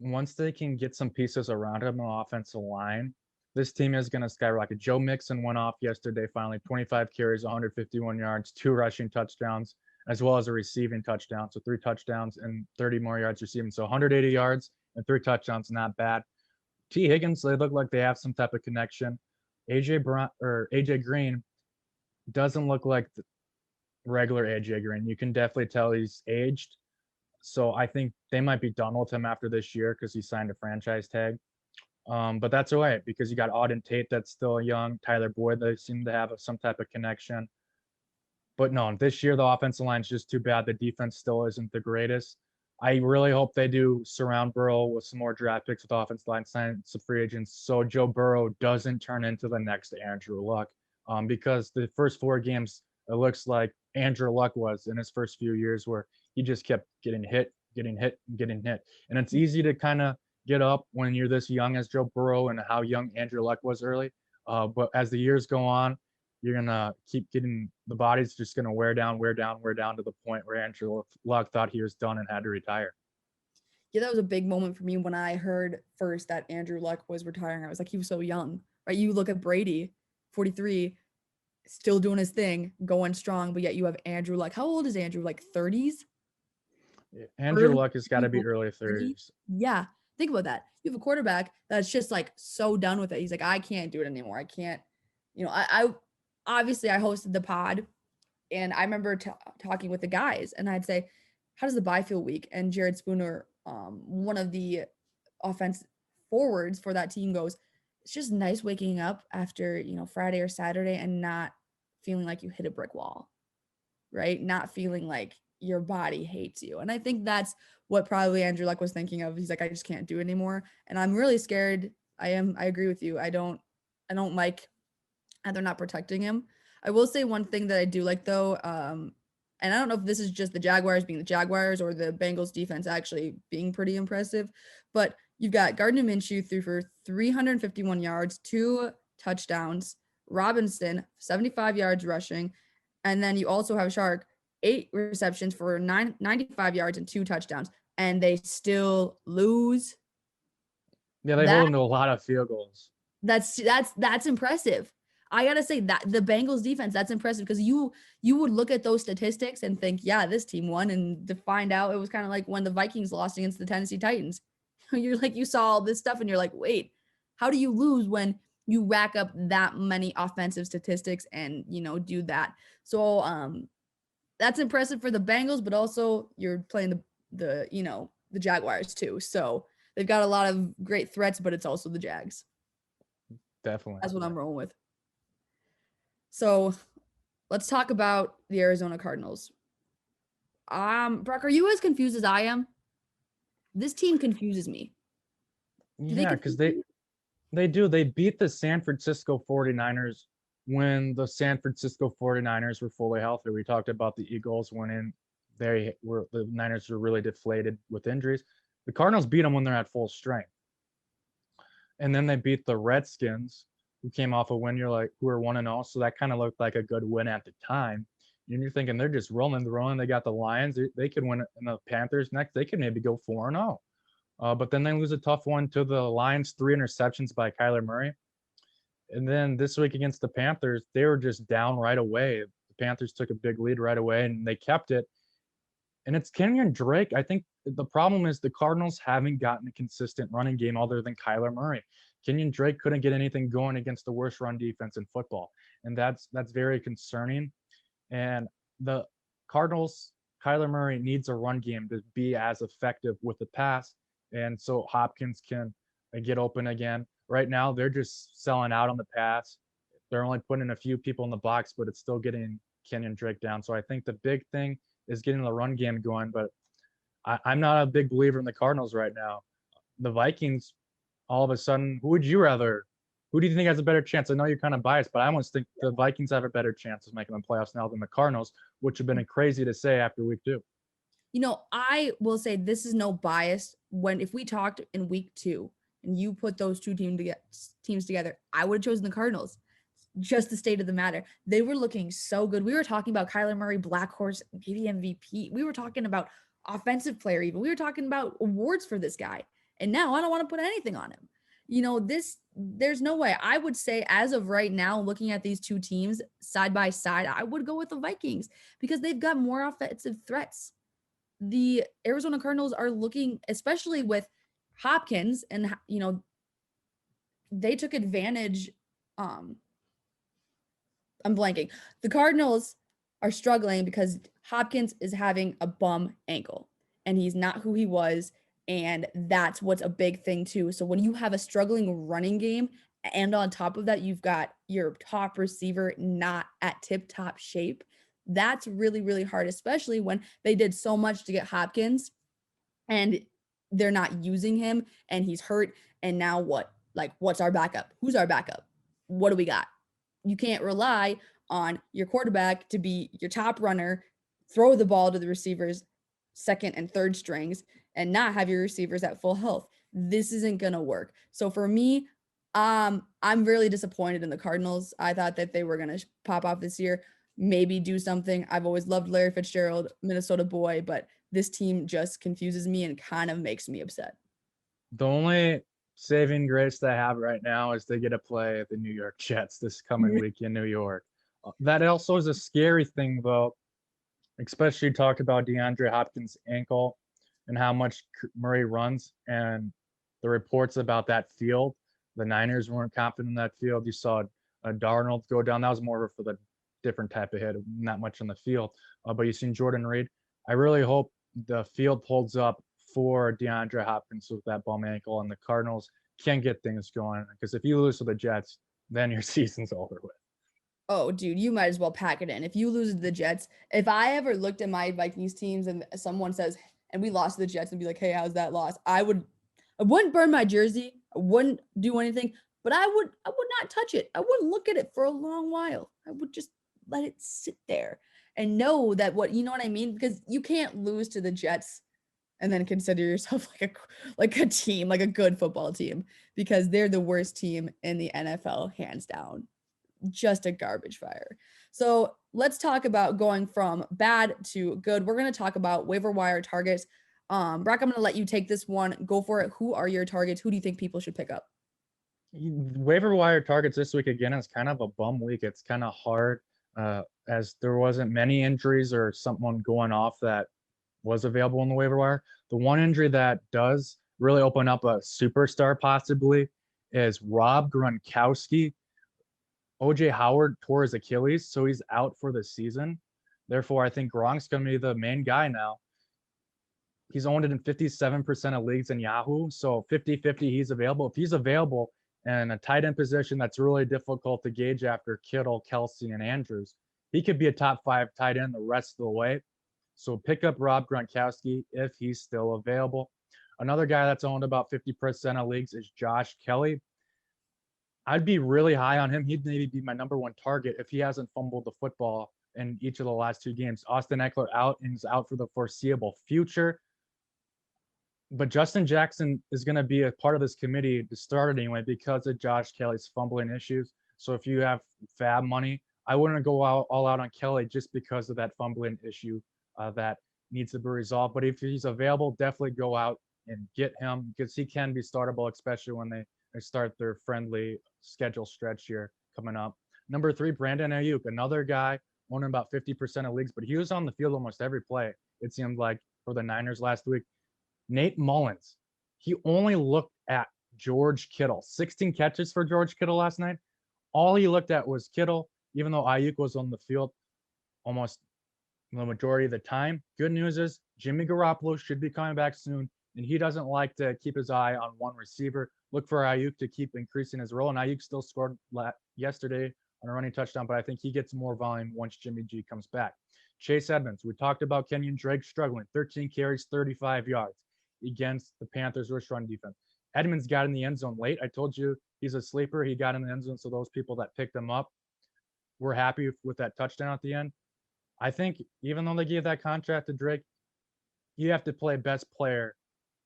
once they can get some pieces around him on the offensive line, this team is going to skyrocket. Joe Mixon went off yesterday, finally 25 carries, 151 yards, 2 rushing touchdowns, as well as a receiving touchdown. So 3 touchdowns and 30 more yards receiving. So 180 yards and 3 touchdowns, not bad. T. Higgins, they look like they have some type of connection. AJ Green doesn't look like the regular AJ Green. You can definitely tell he's aged. So I think they might be done with him after this year because he signed a franchise tag. But that's all right because you got Auden Tate that's still young, Tyler Boyd, they seem to have some type of connection. But no, this year the offensive line is just too bad. The defense still isn't the greatest. I really hope they do surround Burrow with some more draft picks with offensive line, sign some free agents, so Joe Burrow doesn't turn into the next Andrew Luck. Because the first 4 games, it looks like Andrew Luck was in his first few years where he just kept getting hit, getting hit, getting hit. And it's easy to kind of get up when you're this young as Joe Burrow and how young Andrew Luck was early. But as the years go on, you're going to keep getting the body's just going to wear down to the point where Andrew Luck thought he was done and had to retire. Yeah, that was a big moment for me when I heard first that Andrew Luck was retiring. I was like, he was so young, right? You look at Brady, 43. still doing his thing, going strong, but yet you have Andrew Luck. How old is Andrew? Like 30s? Andrew Early Luck has got to be 30s, early 30? 30s. Yeah. Think about that. You have a quarterback that's just like so done with it. He's like, I can't do it anymore. I can't, I obviously I hosted the pod and I remember talking with the guys and I'd say, how does the bye feel week? And Jared Spooner, one of the offense forwards for that team goes, it's just nice waking up after, Friday or Saturday and not feeling like you hit a brick wall, right? Not feeling like your body hates you. And I think that's what probably Andrew Luck was thinking of. He's like, I just can't do it anymore. And I'm really scared. I agree with you. I don't like how they're not protecting him. I will say one thing that I do like though, and I don't know if this is just the Jaguars being the Jaguars or the Bengals defense actually being pretty impressive, but you've got Gardner Minshew threw for 351 yards, 2 touchdowns, Robinson 75 yards rushing, and then you also have Shark 8 receptions for 95 yards and 2 touchdowns, and they still lose. Yeah, they hold him to a lot of field goals. That's impressive. I gotta say that the Bengals defense, that's impressive because you would look at those statistics and think, yeah, this team won, and to find out it was kind of like when the Vikings lost against the Tennessee Titans. You're like, you saw all this stuff and you're like, wait, how do you lose when you rack up that many offensive statistics and do that? So that's impressive for the Bengals, but also you're playing the Jaguars too. So they've got a lot of great threats, but it's also the Jags. Definitely. That's what I'm rolling with. So let's talk about the Arizona Cardinals. Brock, are you as confused as I am? This team confuses me. Yeah, because they do. They beat the San Francisco 49ers when the San Francisco 49ers were fully healthy. We talked about the Eagles winning. The Niners were really deflated with injuries. The Cardinals beat them when they're at full strength. And then they beat the Redskins, who came off a win. You're like, who are 1-0. So that kind of looked like a good win at the time. And you're thinking they're just rolling. They got the Lions. They could win it. And the Panthers next. They could maybe go 4-0. But then they lose a tough one to the Lions, 3 interceptions by Kyler Murray. And then this week against the Panthers, they were just down right away. The Panthers took a big lead right away, and they kept it. And it's Kenyon Drake. I think the problem is the Cardinals haven't gotten a consistent running game other than Kyler Murray. Kenyon Drake couldn't get anything going against the worst run defense in football, and that's very concerning. And the Cardinals, Kyler Murray needs a run game to be as effective with the pass, and so Hopkins can get open again. Right now, they're just selling out on the pass. They're only putting a few people in the box, but it's still getting Kenyon Drake down. So I think the big thing is getting the run game going, but I'm not a big believer in the Cardinals right now. The Vikings, all of a sudden, who do you think has a better chance? I know you're kind of biased, but I almost think the Vikings have a better chance of making the playoffs now than the Cardinals, which have been crazy to say after week 2. I will say this is no bias. If we talked in week 2 and you put those two teams together, I would have chosen the Cardinals. Just the state of the matter. They were looking so good. We were talking about Kyler Murray, Black Horse, maybe MVP. We were talking about offensive player even. We were talking about awards for this guy. And now I don't want to put anything on him. There's no way. I would say as of right now, looking at these two teams side by side, I would go with the Vikings because they've got more offensive threats. The Arizona Cardinals are looking, especially with Hopkins, and they took advantage. I'm blanking. The Cardinals are struggling because Hopkins is having a bum ankle and he's not who he was. And that's what's a big thing too. So when you have a struggling running game and on top of that, you've got your top receiver not at tip top shape, that's really, really hard, especially when they did so much to get Hopkins and they're not using him and he's hurt. And now what? Like, what's our backup? Who's our backup? What do we got? You can't rely on your quarterback to be your top runner, throw the ball to the receivers, second and third strings, and not have your receivers at full health. This isn't going to work. So for me, I'm really disappointed in the Cardinals. I thought that they were going to pop off this year, maybe do something. I've always loved Larry Fitzgerald, Minnesota boy, but this team just confuses me and kind of makes me upset. The only saving grace they have right now is they get to play the New York Jets this coming week in New York. That also is a scary thing, though, especially talk about DeAndre Hopkins' ankle and how much Murray runs and the reports about that field. The Niners weren't confident in that field. You saw Darnold go down. That was more for the different type of hit, not much on the field. But you've seen Jordan Reed. I really hope the field holds up for DeAndre Hopkins with that bum ankle, and the Cardinals can get things going. Because if you lose to the Jets, then your season's over with. Oh, dude, you might as well pack it in. If you lose to the Jets, if I ever looked at my Vikings teams and someone says, and we lost to the Jets and be like, hey, how's that loss? I wouldn't burn my jersey. I wouldn't do anything, but I would not touch it. I wouldn't look at it for a long while. I would just let it sit there and know that you know what I mean? Because you can't lose to the Jets and then consider yourself like a team, like a good football team, because they're the worst team in the NFL, hands down. Just a garbage fire. So let's talk about going from bad to good. We're going to talk about waiver wire targets. Brock, I'm going to let you take this one. Go for it. Who are your targets? Who do you think people should pick up? Waiver wire targets this week again is kind of a bum week. It's kind of hard as there wasn't many injuries or someone going off that was available on the waiver wire. The one injury that does really open up a superstar possibly is Rob Gronkowski. OJ Howard tore his Achilles, so he's out for the season. Therefore, I think Gronk's going to be the main guy now. He's owned it in 57% of leagues in Yahoo, so 50-50 he's available. If he's available in a tight end position that's really difficult to gauge after Kittle, Kelsey, and Andrews, he could be a top 5 tight end the rest of the way. So pick up Rob Gronkowski if he's still available. Another guy that's owned about 50% of leagues is Josh Kelly. I'd be really high on him. He'd maybe be my number 1 target if he hasn't fumbled the football in each of the last 2 games. Austin Eckler out and is out for the foreseeable future. But Justin Jackson is going to be a part of this committee to start anyway because of Josh Kelly's fumbling issues. So if you have fab money, I wouldn't go all out on Kelly just because of that fumbling issue that needs to be resolved. But if he's available, definitely go out and get him because he can be startable, especially when they start their friendly schedule stretch here coming up. Number 3, Brandon Ayuk, another guy owning about 50% of leagues, but he was on the field almost every play, it seemed like, for the Niners last week. Nate Mullins, he only looked at George Kittle. 16 catches for George Kittle last night. All he looked at was Kittle, even though Ayuk was on the field almost the majority of the time. Good news is Jimmy Garoppolo should be coming back soon, and he doesn't like to keep his eye on one receiver. Look for Ayuk to keep increasing his role, and Ayuk still scored yesterday on a running touchdown, but I think he gets more volume once Jimmy G comes back. Chase Edmonds, we talked about Kenyon Drake struggling, 13 carries, 35 yards against the Panthers' worst run defense. Edmonds got in the end zone late. I told you he's a sleeper. He got in the end zone, so those people that picked him up were happy with that touchdown at the end. I think even though they gave that contract to Drake, you have to play best player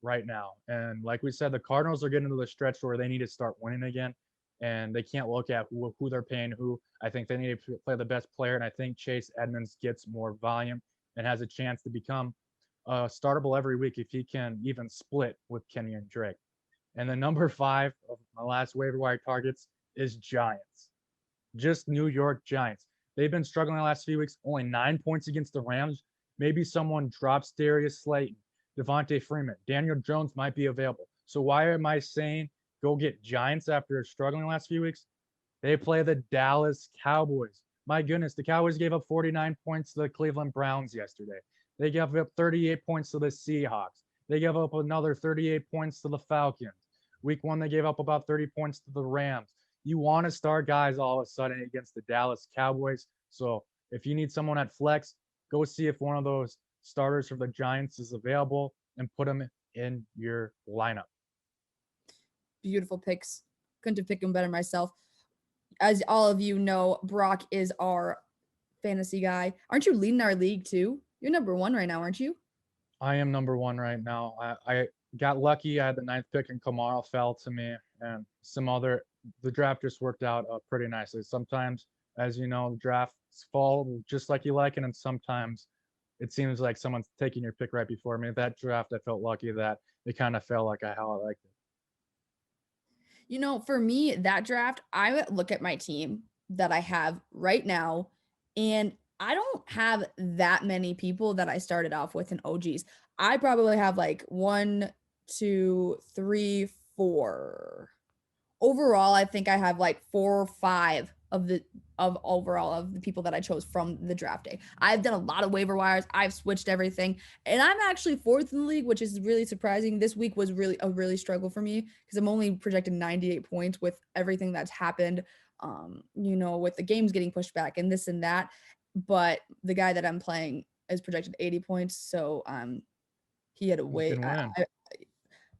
right now. And like we said, the Cardinals are getting into the stretch where they need to start winning again, and they can't look at who they're paying who. I think they need to play the best player, and I think Chase Edmonds gets more volume and has a chance to become startable every week if he can even split with Kenyon Drake. And then number 5 of my last waiver wire targets is Giants. Just New York Giants. They've been struggling the last few weeks, only 9 points against the Rams. Maybe someone drops Darius Slayton, Devontae Freeman. Daniel Jones might be available. So why am I saying go get Giants after struggling the last few weeks? They play the Dallas Cowboys. My goodness, the Cowboys gave up 49 points to the Cleveland Browns yesterday. They gave up 38 points to the Seahawks. They gave up another 38 points to the Falcons. Week 1, they gave up about 30 points to the Rams. You want to start guys all of a sudden against the Dallas Cowboys. So if you need someone at flex, go see if one of those starters for the Giants is available and put them in your lineup. Beautiful picks. Couldn't have picked them better myself. As all of you know, Brock is our fantasy guy. Aren't you leading our league too? You're number 1 right now, aren't you? I am number 1 right now. I got lucky. I had the 9th pick and Kamara fell to me, and the draft just worked out pretty nicely. Sometimes, as you know, drafts fall just like you like it, and sometimes it seems like someone's taking your pick right before me. That draft, I felt lucky that it kind of fell like how I liked it. You know, for me, that draft, I look at my team that I have right now. And I don't have that many people that I started off with in OGs. I probably have like 1, 2, 3, 4. Overall, I think I have like 4 or 5 of overall of the people that I chose from the draft day. I've done a lot of waiver wires. I've switched everything, and I'm actually fourth in the league, which is really surprising. This week was really struggle for me because I'm only projected 98 points with everything that's happened. With the games getting pushed back and this and that. But the guy that I'm playing is projected 80 points, so he had to You wait. can win.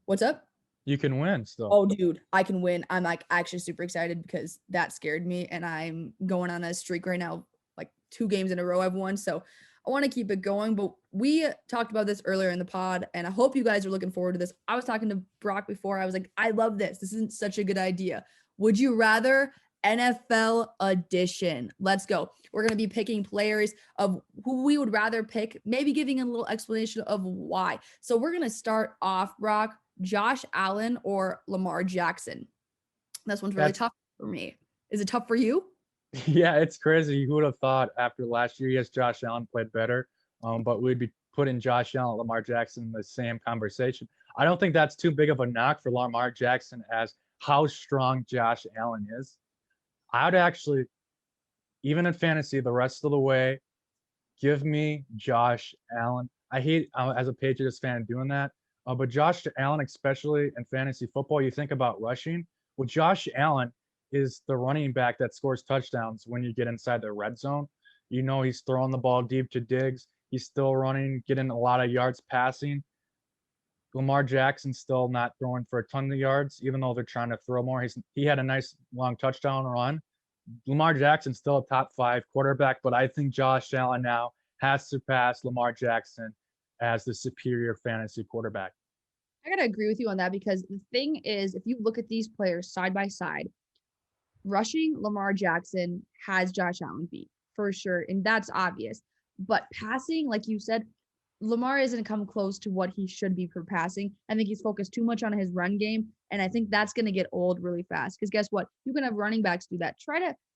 What's up? You can win still. Oh, dude, I can win. I'm like actually super excited because that scared me, and I'm going on a streak right now, like 2 games in a row I've won. So I want to keep it going. But we talked about this earlier in the pod, and I hope you guys are looking forward to this. I was talking to Brock before. I was like, I love this. This isn't such a good idea. Would you rather NFL edition? Let's go. We're going to be picking players of who we would rather pick, maybe giving a little explanation of why. So we're going to start off, Brock. Josh Allen or Lamar Jackson? This one's really tough for me. Is it tough for you? Yeah, it's crazy. Who would have thought after last year, yes, Josh Allen played better, but we'd be putting Josh Allen and Lamar Jackson in the same conversation. I don't think that's too big of a knock for Lamar Jackson as how strong Josh Allen is. I'd actually, even in fantasy, the rest of the way, give me Josh Allen. I hate as a Patriots fan doing that, but Josh Allen, especially in fantasy football, you think about rushing. Well, Josh Allen is the running back that scores touchdowns when you get inside the red zone. You know he's throwing the ball deep to Diggs. He's still running, getting a lot of yards passing. Lamar Jackson's still not throwing for a ton of yards, even though they're trying to throw more. He had a nice long touchdown run. Lamar Jackson's still a top 5 quarterback, but I think Josh Allen now has surpassed Lamar Jackson as the superior fantasy quarterback. I gotta agree with you on that because the thing is, if you look at these players side by side, rushing Lamar Jackson has Josh Allen beat for sure, and that's obvious. But passing, like you said, Lamar isn't come close to what he should be for passing. I think he's focused too much on his run game, and I think that's going to get old really fast. Because guess what? You can have running backs do that.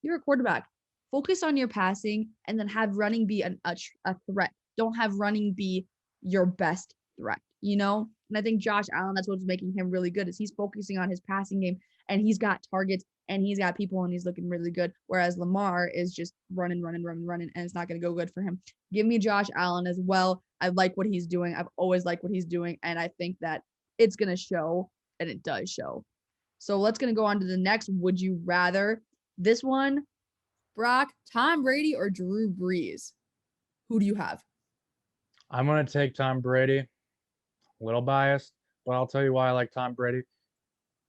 You're a quarterback. Focus on your passing, and then have running be a threat. Don't have running be your best threat, And I think Josh Allen, that's what's making him really good, is he's focusing on his passing game, and he's got targets, and he's got people, and he's looking really good. Whereas Lamar is just running, and it's not going to go good for him. Give me Josh Allen as well. I like what he's doing. I've always liked what he's doing, and I think that it's going to show, and it does show. So let's going to go on to the next Would You Rather. This one, Brock, Tom Brady or Drew Brees? Who do you have? I'm going to take Tom Brady. A little biased, but I'll tell you why I like Tom Brady.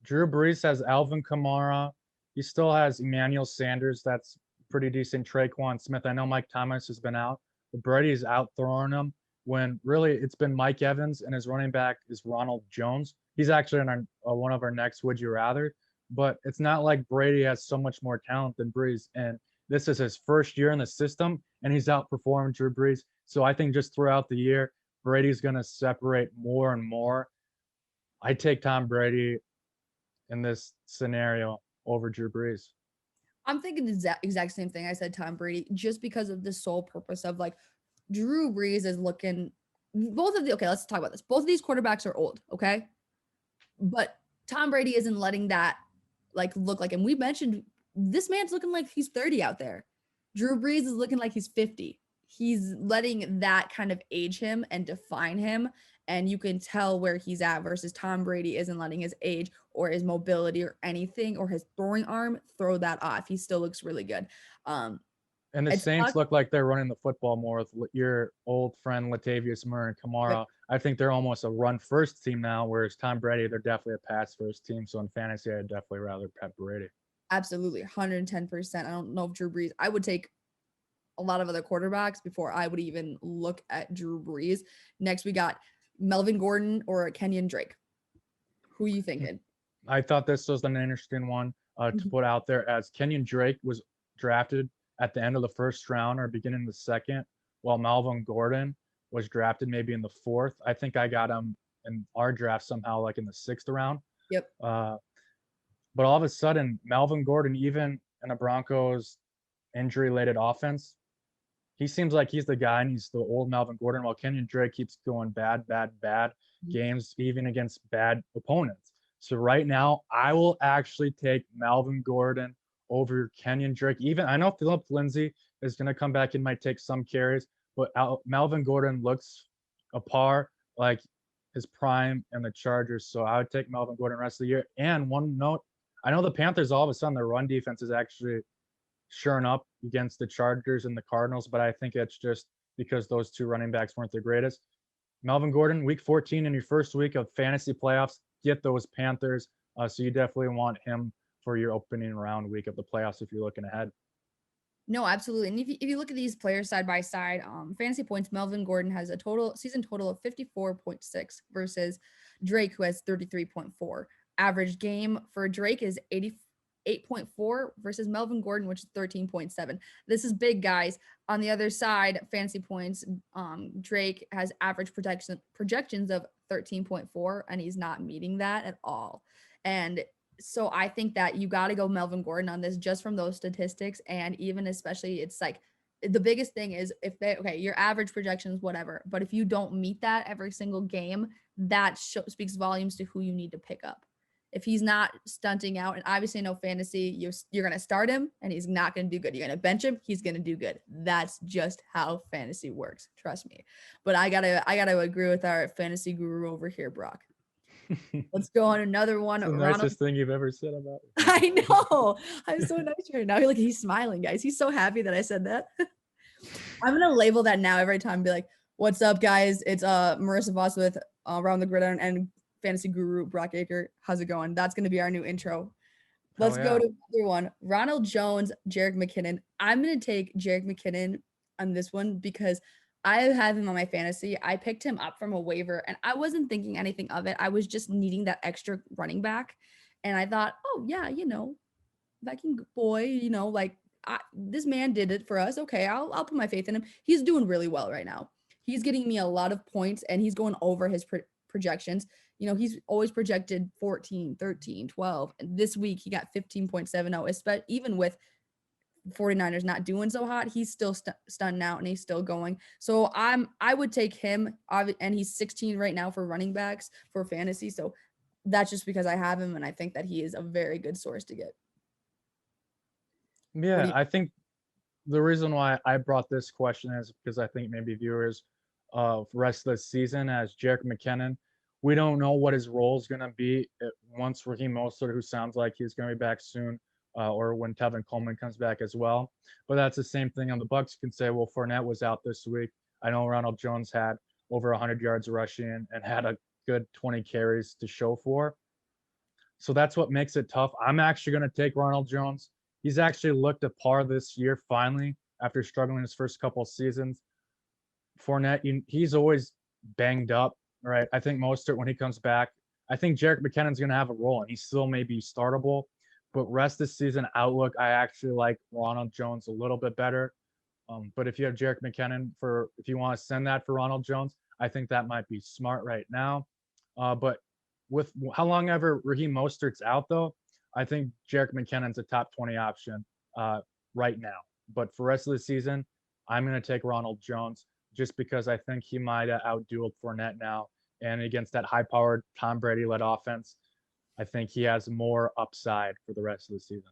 Drew Brees has Alvin Kamara. He still has Emmanuel Sanders. That's pretty decent. Traquan Smith. I know Mike Thomas has been out, but Brady is out throwing him when really it's been Mike Evans and his running back is Ronald Jones. He's actually in one of our next Would You Rather, but it's not like Brady has so much more talent than Brees. And this is his first year in the system, and he's outperformed Drew Brees. So I think just throughout the year, Brady's going to separate more and more. I take Tom Brady in this scenario over Drew Brees. I'm thinking the exact same thing. I said Tom Brady just because of the sole purpose of like Drew Brees is looking okay, let's talk about this. Both of these quarterbacks are old, okay? But Tom Brady isn't letting that look like, and we mentioned this man's looking like he's 30 out there. Drew Brees is looking like he's 50. He's letting that kind of age him and define him. And you can tell where he's at versus Tom Brady isn't letting his age or his mobility or anything or his throwing arm throw that off. He still looks really good. And the Saints look like they're running the football more with your old friend Latavius Murray and Kamara. Right. I think they're almost a run-first team now, whereas Tom Brady, they're definitely a pass-first team. So in fantasy, I'd definitely rather Pep Brady. Absolutely, 110%. I don't know if Drew Brees. I would take a lot of other quarterbacks before I would even look at Drew Brees. Next, we got Melvin Gordon or Kenyon Drake. Who are you thinking? I thought this was an interesting one to put out there, as Kenyon Drake was drafted at the end of the first round or beginning of the second, while Melvin Gordon was drafted maybe in the 4th. I think I got him in our draft somehow like in the 6th round. Yep. But all of a sudden, Melvin Gordon, even in a Broncos injury-laden offense, he seems like he's the guy, and he's the old Melvin Gordon, while Kenyon Drake keeps going bad games, even against bad opponents. So right now, I will actually take Melvin Gordon over Kenyon Drake. Even I know Philip Lindsay is going to come back and might take some carries, but Melvin Gordon looks a par like his prime and the Chargers. So I would take Melvin Gordon the rest of the year. And one note, I know the Panthers, all of a sudden, their run defense is actually shoring up against the Chargers and the Cardinals, but I think it's just because those two running backs weren't the greatest. Melvin Gordon, week 14 in your first week of fantasy playoffs, get those Panthers. So you definitely want him for your opening round week of the playoffs if you're looking ahead. No, absolutely. And if you look at these players side by side, fantasy points, Melvin Gordon has a season total of 54.6 versus Drake, who has 33.4. Average game for Drake is 88.4 versus Melvin Gordon, which is 13.7. This is big, guys. On the other side, fantasy points, Drake has average projections of 13.4, and he's not meeting that at all. And so I think that you got to go Melvin Gordon on this just from those statistics. And even especially, it's like the biggest thing is if your average projections, whatever, but if you don't meet that every single game, that speaks volumes to who you need to pick up. If he's not stunting out, and obviously no fantasy, you're going to start him and he's not going to do good. You're going to bench him. He's going to do good. That's just how fantasy works. Trust me. But I gotta agree with our fantasy guru over here, Brock. Let's go on another one. It's the nicest thing you've ever said about it. I know. I'm so nice right now. He's smiling, guys. He's so happy that I said that. I'm gonna label that now every time. Be like, "What's up, guys? It's Marissa Voss with Around the Gridiron and fantasy guru Brock Aker. How's it going?" That's gonna be our new intro. Let's go to another one. Ronald Jones, Jerick McKinnon. I'm gonna take Jerick McKinnon on this one because I have him on my fantasy. I picked him up from a waiver and I wasn't thinking anything of it. I was just needing that extra running back. And I thought, oh yeah, Viking boy, this man did it for us. Okay, I'll put my faith in him. He's doing really well right now. He's getting me a lot of points and he's going over his projections. He's always projected 14, 13, 12. And this week he got 15.70, especially even with 49ers not doing so hot, he's still stunning out and he's still going. So I would take him, and he's 16 right now for running backs for fantasy. So that's just because I have him and I think that he is a very good source to get. Yeah, I think the reason why I brought this question is because I think maybe viewers of rest of the season as Jerick McKinnon, we don't know what his role is going to be once Raheem Mostert, who sounds like he's going to be back soon, or when Tevin Coleman comes back as well. But that's the same thing on the Bucs. You can say, well, Fournette was out this week. I know Ronald Jones had over 100 yards rushing and had a good 20 carries to show for. So that's what makes it tough. I'm actually going to take Ronald Jones. He's actually looked at par this year finally after struggling his first couple of seasons. Fournette, he's always banged up, right? I think Mostert, when he comes back, I think Jerick McKinnon's going to have a role, and he still may be startable. But rest of the season outlook, I actually like Ronald Jones a little bit better. But if you have Jerick McKinnon if you want to send that for Ronald Jones, I think that might be smart right now. But with how long ever Raheem Mostert's out, though, I think Jerick McKinnon's a top 20 option right now. But for rest of the season, I'm going to take Ronald Jones just because I think he might outduel Fournette now. And against that high-powered Tom Brady-led offense, I think he has more upside for the rest of the season.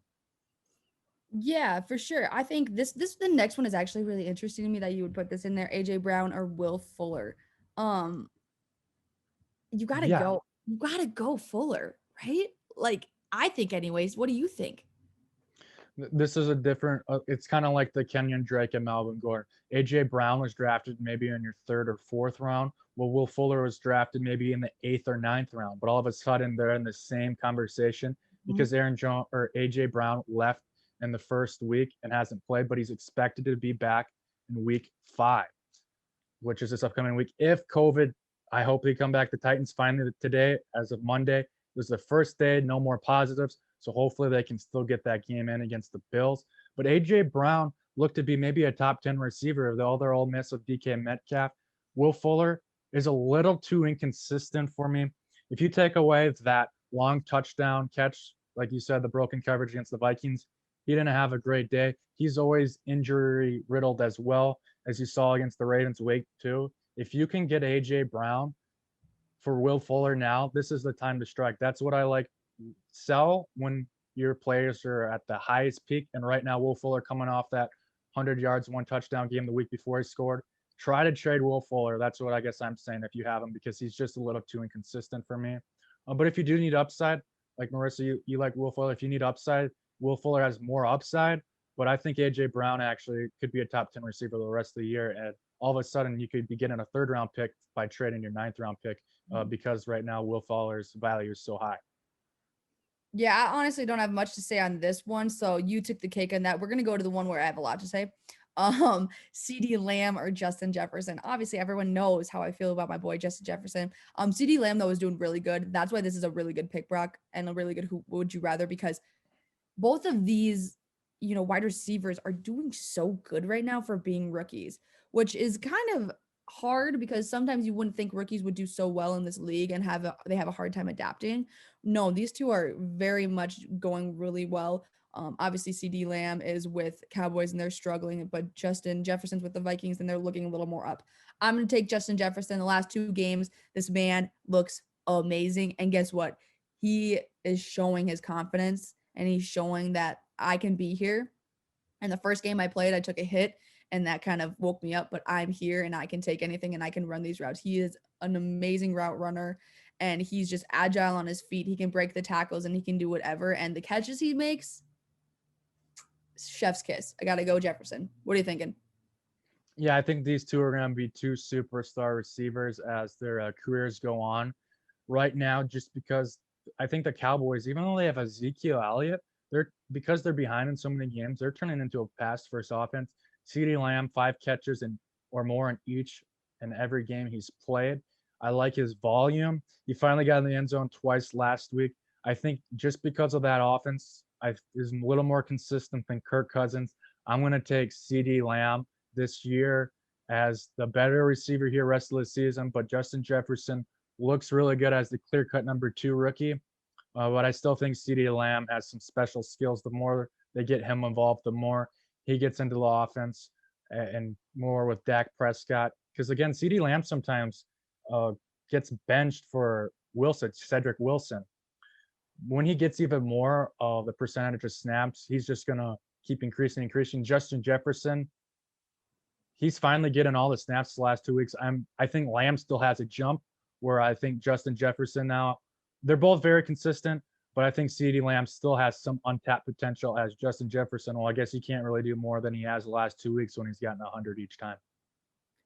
Yeah, for sure. I think the next one is actually really interesting to me that you would put this in there, AJ Brown or Will Fuller. You gotta go. You gotta go Fuller, right? Like, I think anyways. What do you think? This is a different, it's kind of like the Kenyon Drake and Melvin Gordon. AJ Brown was drafted maybe in your third or fourth round. Well, Will Fuller was drafted maybe in the 8th or 9th round, but all of a sudden they're in the same conversation because AJ Brown left in the first week and hasn't played, but he's expected to be back in week 5, which is this upcoming week. If COVID, I hope they come back to Titans finally today, as of Monday. It was the first day, no more positives. So hopefully they can still get that game in against the Bills. But AJ Brown looked to be maybe a top 10 receiver, though they're all miss with DK Metcalf. Will Fuller is a little too inconsistent for me. If you take away that long touchdown catch, like you said, the broken coverage against the Vikings, He didn't have a great day. He's always injury riddled as well, as you saw against the Ravens week 2. If you can get AJ Brown for Will Fuller now, this is the time to strike. That's what I like. Sell when your players are at the highest peak. And right now, Will Fuller coming off that 100 yards, 1 touchdown game the week before he scored. Try to trade Will Fuller. That's what I guess I'm saying if you have him, because he's just a little too inconsistent for me. But if you do need upside, like Marissa, you like Will Fuller. If you need upside, Will Fuller has more upside. But I think AJ Brown actually could be a top 10 receiver the rest of the year. And all of a sudden, you could be getting a 3rd round pick by trading your 9th round pick because right now Will Fuller's value is so high. Yeah, I honestly don't have much to say on this one. So you took the cake on that. We're gonna go to the one where I have a lot to say. CD Lamb or Justin Jefferson. Obviously, everyone knows how I feel about my boy Justin Jefferson. CD Lamb though is doing really good. That's why this is a really good pick, Brock, and a really good who would you rather, because both of these, wide receivers are doing so good right now for being rookies, which is kind of hard because sometimes you wouldn't think rookies would do so well in this league and they have a hard time adapting. No, these two are very much going really well. Obviously, CD Lamb is with Cowboys and they're struggling, but Justin Jefferson's with the Vikings and they're looking a little more up. I'm going to take Justin Jefferson. The last 2 games, this man looks amazing. And guess what? He is showing his confidence and he's showing that I can be here. And the first game I played, I took a hit and that kind of woke me up, but I'm here and I can take anything and I can run these routes. He is an amazing route runner and he's just agile on his feet. He can break the tackles and he can do whatever. And the catches he makes, chef's kiss. I got to go Jefferson. What are you thinking? Yeah, I think these two are going to be 2 superstar receivers as their careers go on. Right now, just because I think the Cowboys, even though they have Ezekiel Elliott, because they're behind in so many games, they're turning into a pass-first offense. CeeDee Lamb, 5 catches or more in each and every game he's played. I like his volume. He finally got in the end zone twice last week. I think just because of that offense, is a little more consistent than Kirk Cousins. I'm going to take CeeDee Lamb this year as the better receiver here rest of the season, but Justin Jefferson looks really good as the clear-cut number 2 rookie. But I still think CeeDee Lamb has some special skills. The more they get him involved, the more he gets into the offense and more with Dak Prescott. Because, again, CeeDee Lamb sometimes gets benched for Cedric Wilson. When he gets even more of the percentage of snaps, he's just going to keep increasing. Justin Jefferson, he's finally getting all the snaps the last 2 weeks. I think Lamb still has a jump where I think Justin Jefferson now, they're both very consistent, but I think CeeDee Lamb still has some untapped potential as Justin Jefferson. Well, I guess he can't really do more than he has the last 2 weeks when he's gotten 100 each time.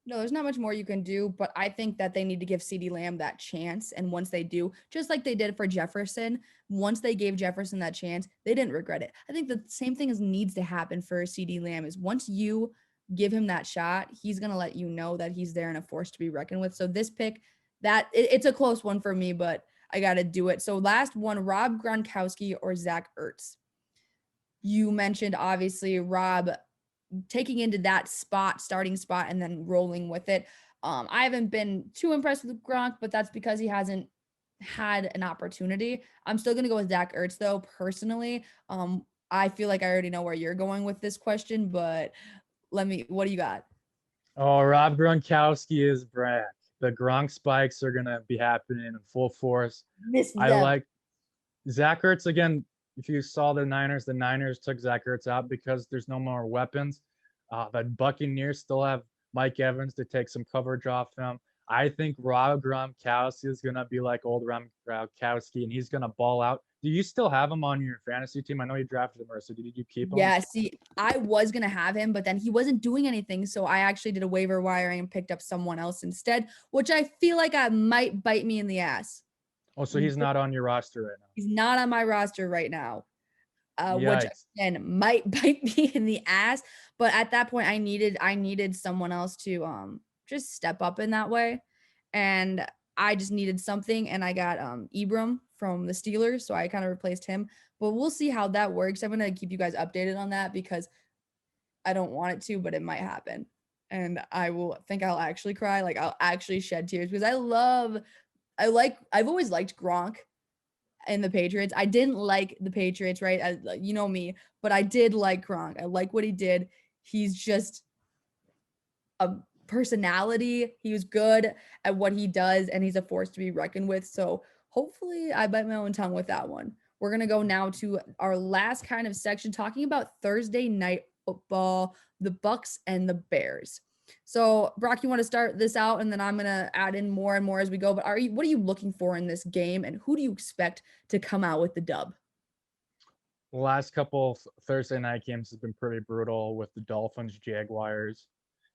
No, there's not much more you can do, but I think that they need to give CeeDee Lamb that chance. And once they do, just like they did for Jefferson, once they gave Jefferson that chance, they didn't regret it. I think the same thing needs to happen for CeeDee Lamb is once you give him that shot, he's going to let you know that he's there and a force to be reckoned with. So this pick, it's a close one for me, but I got to do it. So last one, Rob Gronkowski or Zach Ertz. You mentioned, obviously, Rob taking into that starting spot, and then rolling with it. I haven't been too impressed with Gronk, but that's because he hasn't had an opportunity. I'm still going to go with Zach Ertz, though, personally. I feel like I already know where you're going with this question, but what do you got? Oh, Rob Gronkowski is back. The Gronk spikes are going to be happening in full force. I like Zach Ertz again. If you saw the Niners took Zach Ertz out because there's no more weapons. The Buccaneers still have Mike Evans to take some coverage off him. I think Rob Gronkowski is going to be like old Rob Gronkowski, and he's going to ball out. Do you still have him on your fantasy team? I know you drafted him, so did you keep him? Yeah, see, I was going to have him, but then he wasn't doing anything, so I actually did a waiver wiring and picked up someone else instead, which I feel like I might bite me in the ass. Oh, so he's not on your roster right now? He's not on my roster right now, which again might bite me in the ass. But at that point, I needed someone else to just step up in that way, and I just needed something, and I got Ibram from the Steelers, so I kind of replaced him. But we'll see how that works. I'm gonna keep you guys updated on that because I don't want it to, but it might happen, and I'll actually cry, like I'll actually shed tears because I've always liked Gronk in the Patriots. I didn't like the Patriots, right? You know me, but I did like Gronk. I like what he did. He's just a personality. He was good at what he does, and he's a force to be reckoned with. So hopefully I bite my own tongue with that one. We're going to go now to our last kind of section, talking about Thursday night football, the Bucks and the Bears. So Brock, you want to start this out, and then I'm going to add in more and more as we go. But what are you looking for in this game, and who do you expect to come out with the dub? The last couple of Thursday night games have been pretty brutal with the Dolphins, Jaguars,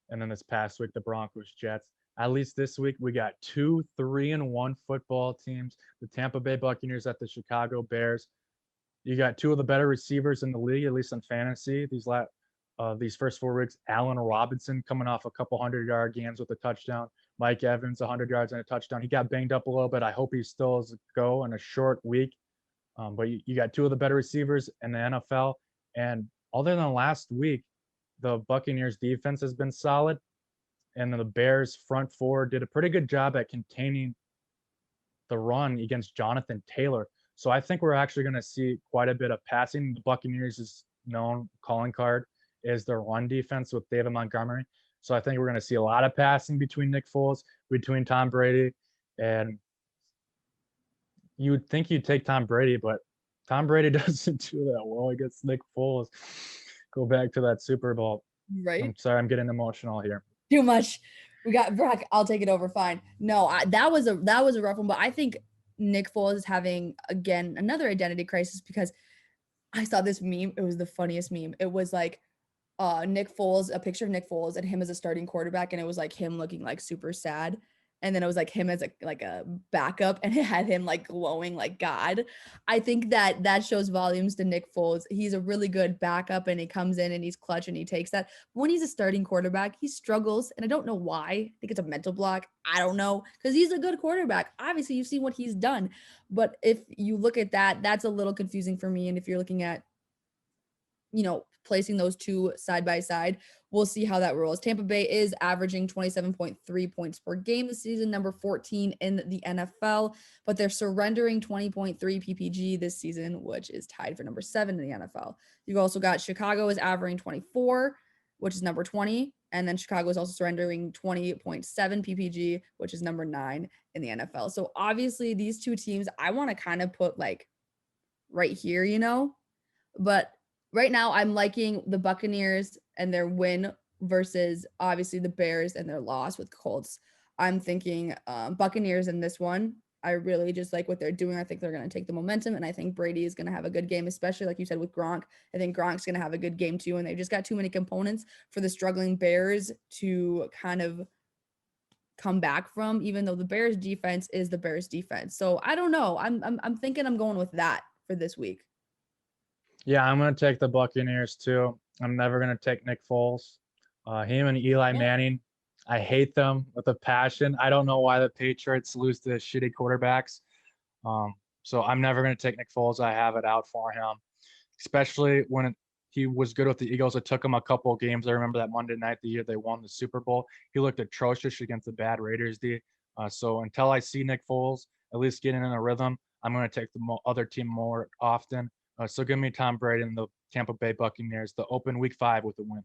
and then this past week the Broncos, Jets. At least this week we got 2 3-1 football teams. The Tampa Bay Buccaneers at the Chicago Bears. You got 2 of the better receivers in the league, at least in fantasy. These first 4 weeks, Allen Robinson coming off a couple 100-yard games with a touchdown. Mike Evans, 100 yards and a touchdown. He got banged up a little bit. I hope he still is a go in a short week. But you got 2 of the better receivers in the NFL. And other than last week, the Buccaneers defense has been solid. And the Bears front 4 did a pretty good job at containing the run against Jonathan Taylor. So I think we're actually going to see quite a bit of passing. The Buccaneers' known calling card is their run defense with David Montgomery. So I think we're going to see a lot of passing between Nick Foles, between Tom Brady, and you would think you'd take Tom Brady, but Tom Brady doesn't do that well against Nick Foles. Go back to that Super Bowl. Right. I'm sorry, I'm getting emotional here. Too much. We got Brock. I'll take it over. Fine. No, that was a rough one, but I think Nick Foles is having again another identity crisis because I saw this meme. It was the funniest meme. It was like Nick Foles, a picture of Nick Foles and him as a starting quarterback, and it was like him looking like super sad. And then it was like him as a backup, and it had him like glowing like God. I think that shows volumes to Nick Foles. He's a really good backup, and he comes in and he's clutch and he takes that. But when he's a starting quarterback, he struggles, and I don't know why. I think it's a mental block. I don't know, because he's a good quarterback. Obviously, you've seen what he's done. But if you look at that, that's a little confusing for me. And if you're looking at, placing those 2 side by side, we'll see how that rolls. Tampa Bay is averaging 27.3 points per game this season, number 14 in the NFL, but they're surrendering 20.3 PPG this season, which is tied for number 7 in the NFL. You've also got Chicago is averaging 24, which is number 20, and then Chicago is also surrendering 20.7 PPG, which is number 9 in the NFL. So obviously these 2 teams I want to kind of put like right here, but right now, I'm liking the Buccaneers and their win versus obviously the Bears and their loss with Colts. I'm thinking Buccaneers in this one. I really just like what they're doing. I think they're going to take the momentum, and I think Brady is going to have a good game, especially like you said with Gronk. I think Gronk's going to have a good game too, and they've just got too many components for the struggling Bears to kind of come back from, even though the Bears defense is the Bears defense. So I don't know. I'm thinking I'm going with that for this week. Yeah, I'm going to take the Buccaneers too. I'm never going to take Nick Foles. Him and Eli Manning, I hate them with a passion. I don't know why the Patriots lose to shitty quarterbacks. So I'm never going to take Nick Foles. I have it out for him, especially when he was good with the Eagles. It took him a couple of games. I remember that Monday night, the year they won the Super Bowl. He looked atrocious against the bad Raiders D. So until I see Nick Foles at least getting in a rhythm, I'm going to take the other team more often. So give me Tom Brady and the Tampa Bay Buccaneers, the open week 5 with the win.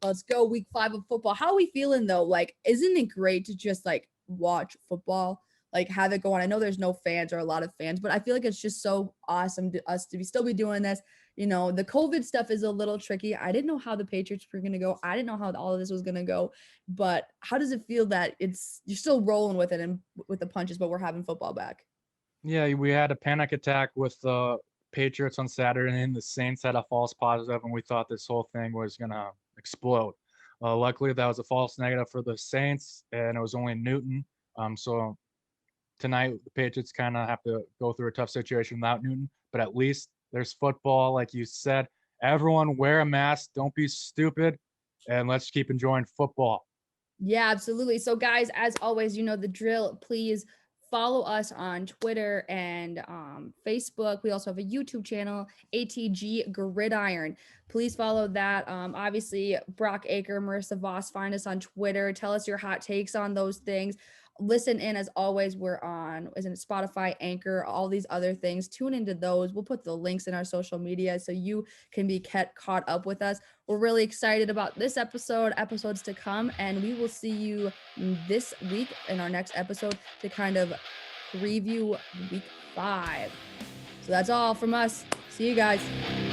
Let's go week 5 of football. How are we feeling though? Like, isn't it great to just like watch football, like have it go on? I know there's no fans or a lot of fans, but I feel like it's just so awesome to us to still be doing this. The COVID stuff is a little tricky. I didn't know how the Patriots were going to go. I didn't know how all of this was going to go, but how does it feel that you're still rolling with it and with the punches, but we're having football back? Yeah, we had a panic attack with the Patriots on Saturday, and the Saints had a false positive, and we thought this whole thing was going to explode. Luckily, that was a false negative for the Saints, and it was only Newton. So tonight, the Patriots kind of have to go through a tough situation without Newton, but at least there's football, like you said. Everyone wear a mask. Don't be stupid, and let's keep enjoying football. Yeah, absolutely. So, guys, as always, you know the drill. Please follow us on Twitter and Facebook. We also have a YouTube channel, ATG Gridiron. Please follow that. Obviously, Brock Aker, Marissa Voss, find us on Twitter. Tell us your hot takes on those things. listen in as always. We're on, isn't it Spotify, Anchor, all these other things. Tune into those. We'll put the links in our social media so you can be caught up with us. We're really excited about this episodes to come, and we will see you this week in our next episode to kind of preview week 5. So that's all from us. See you guys.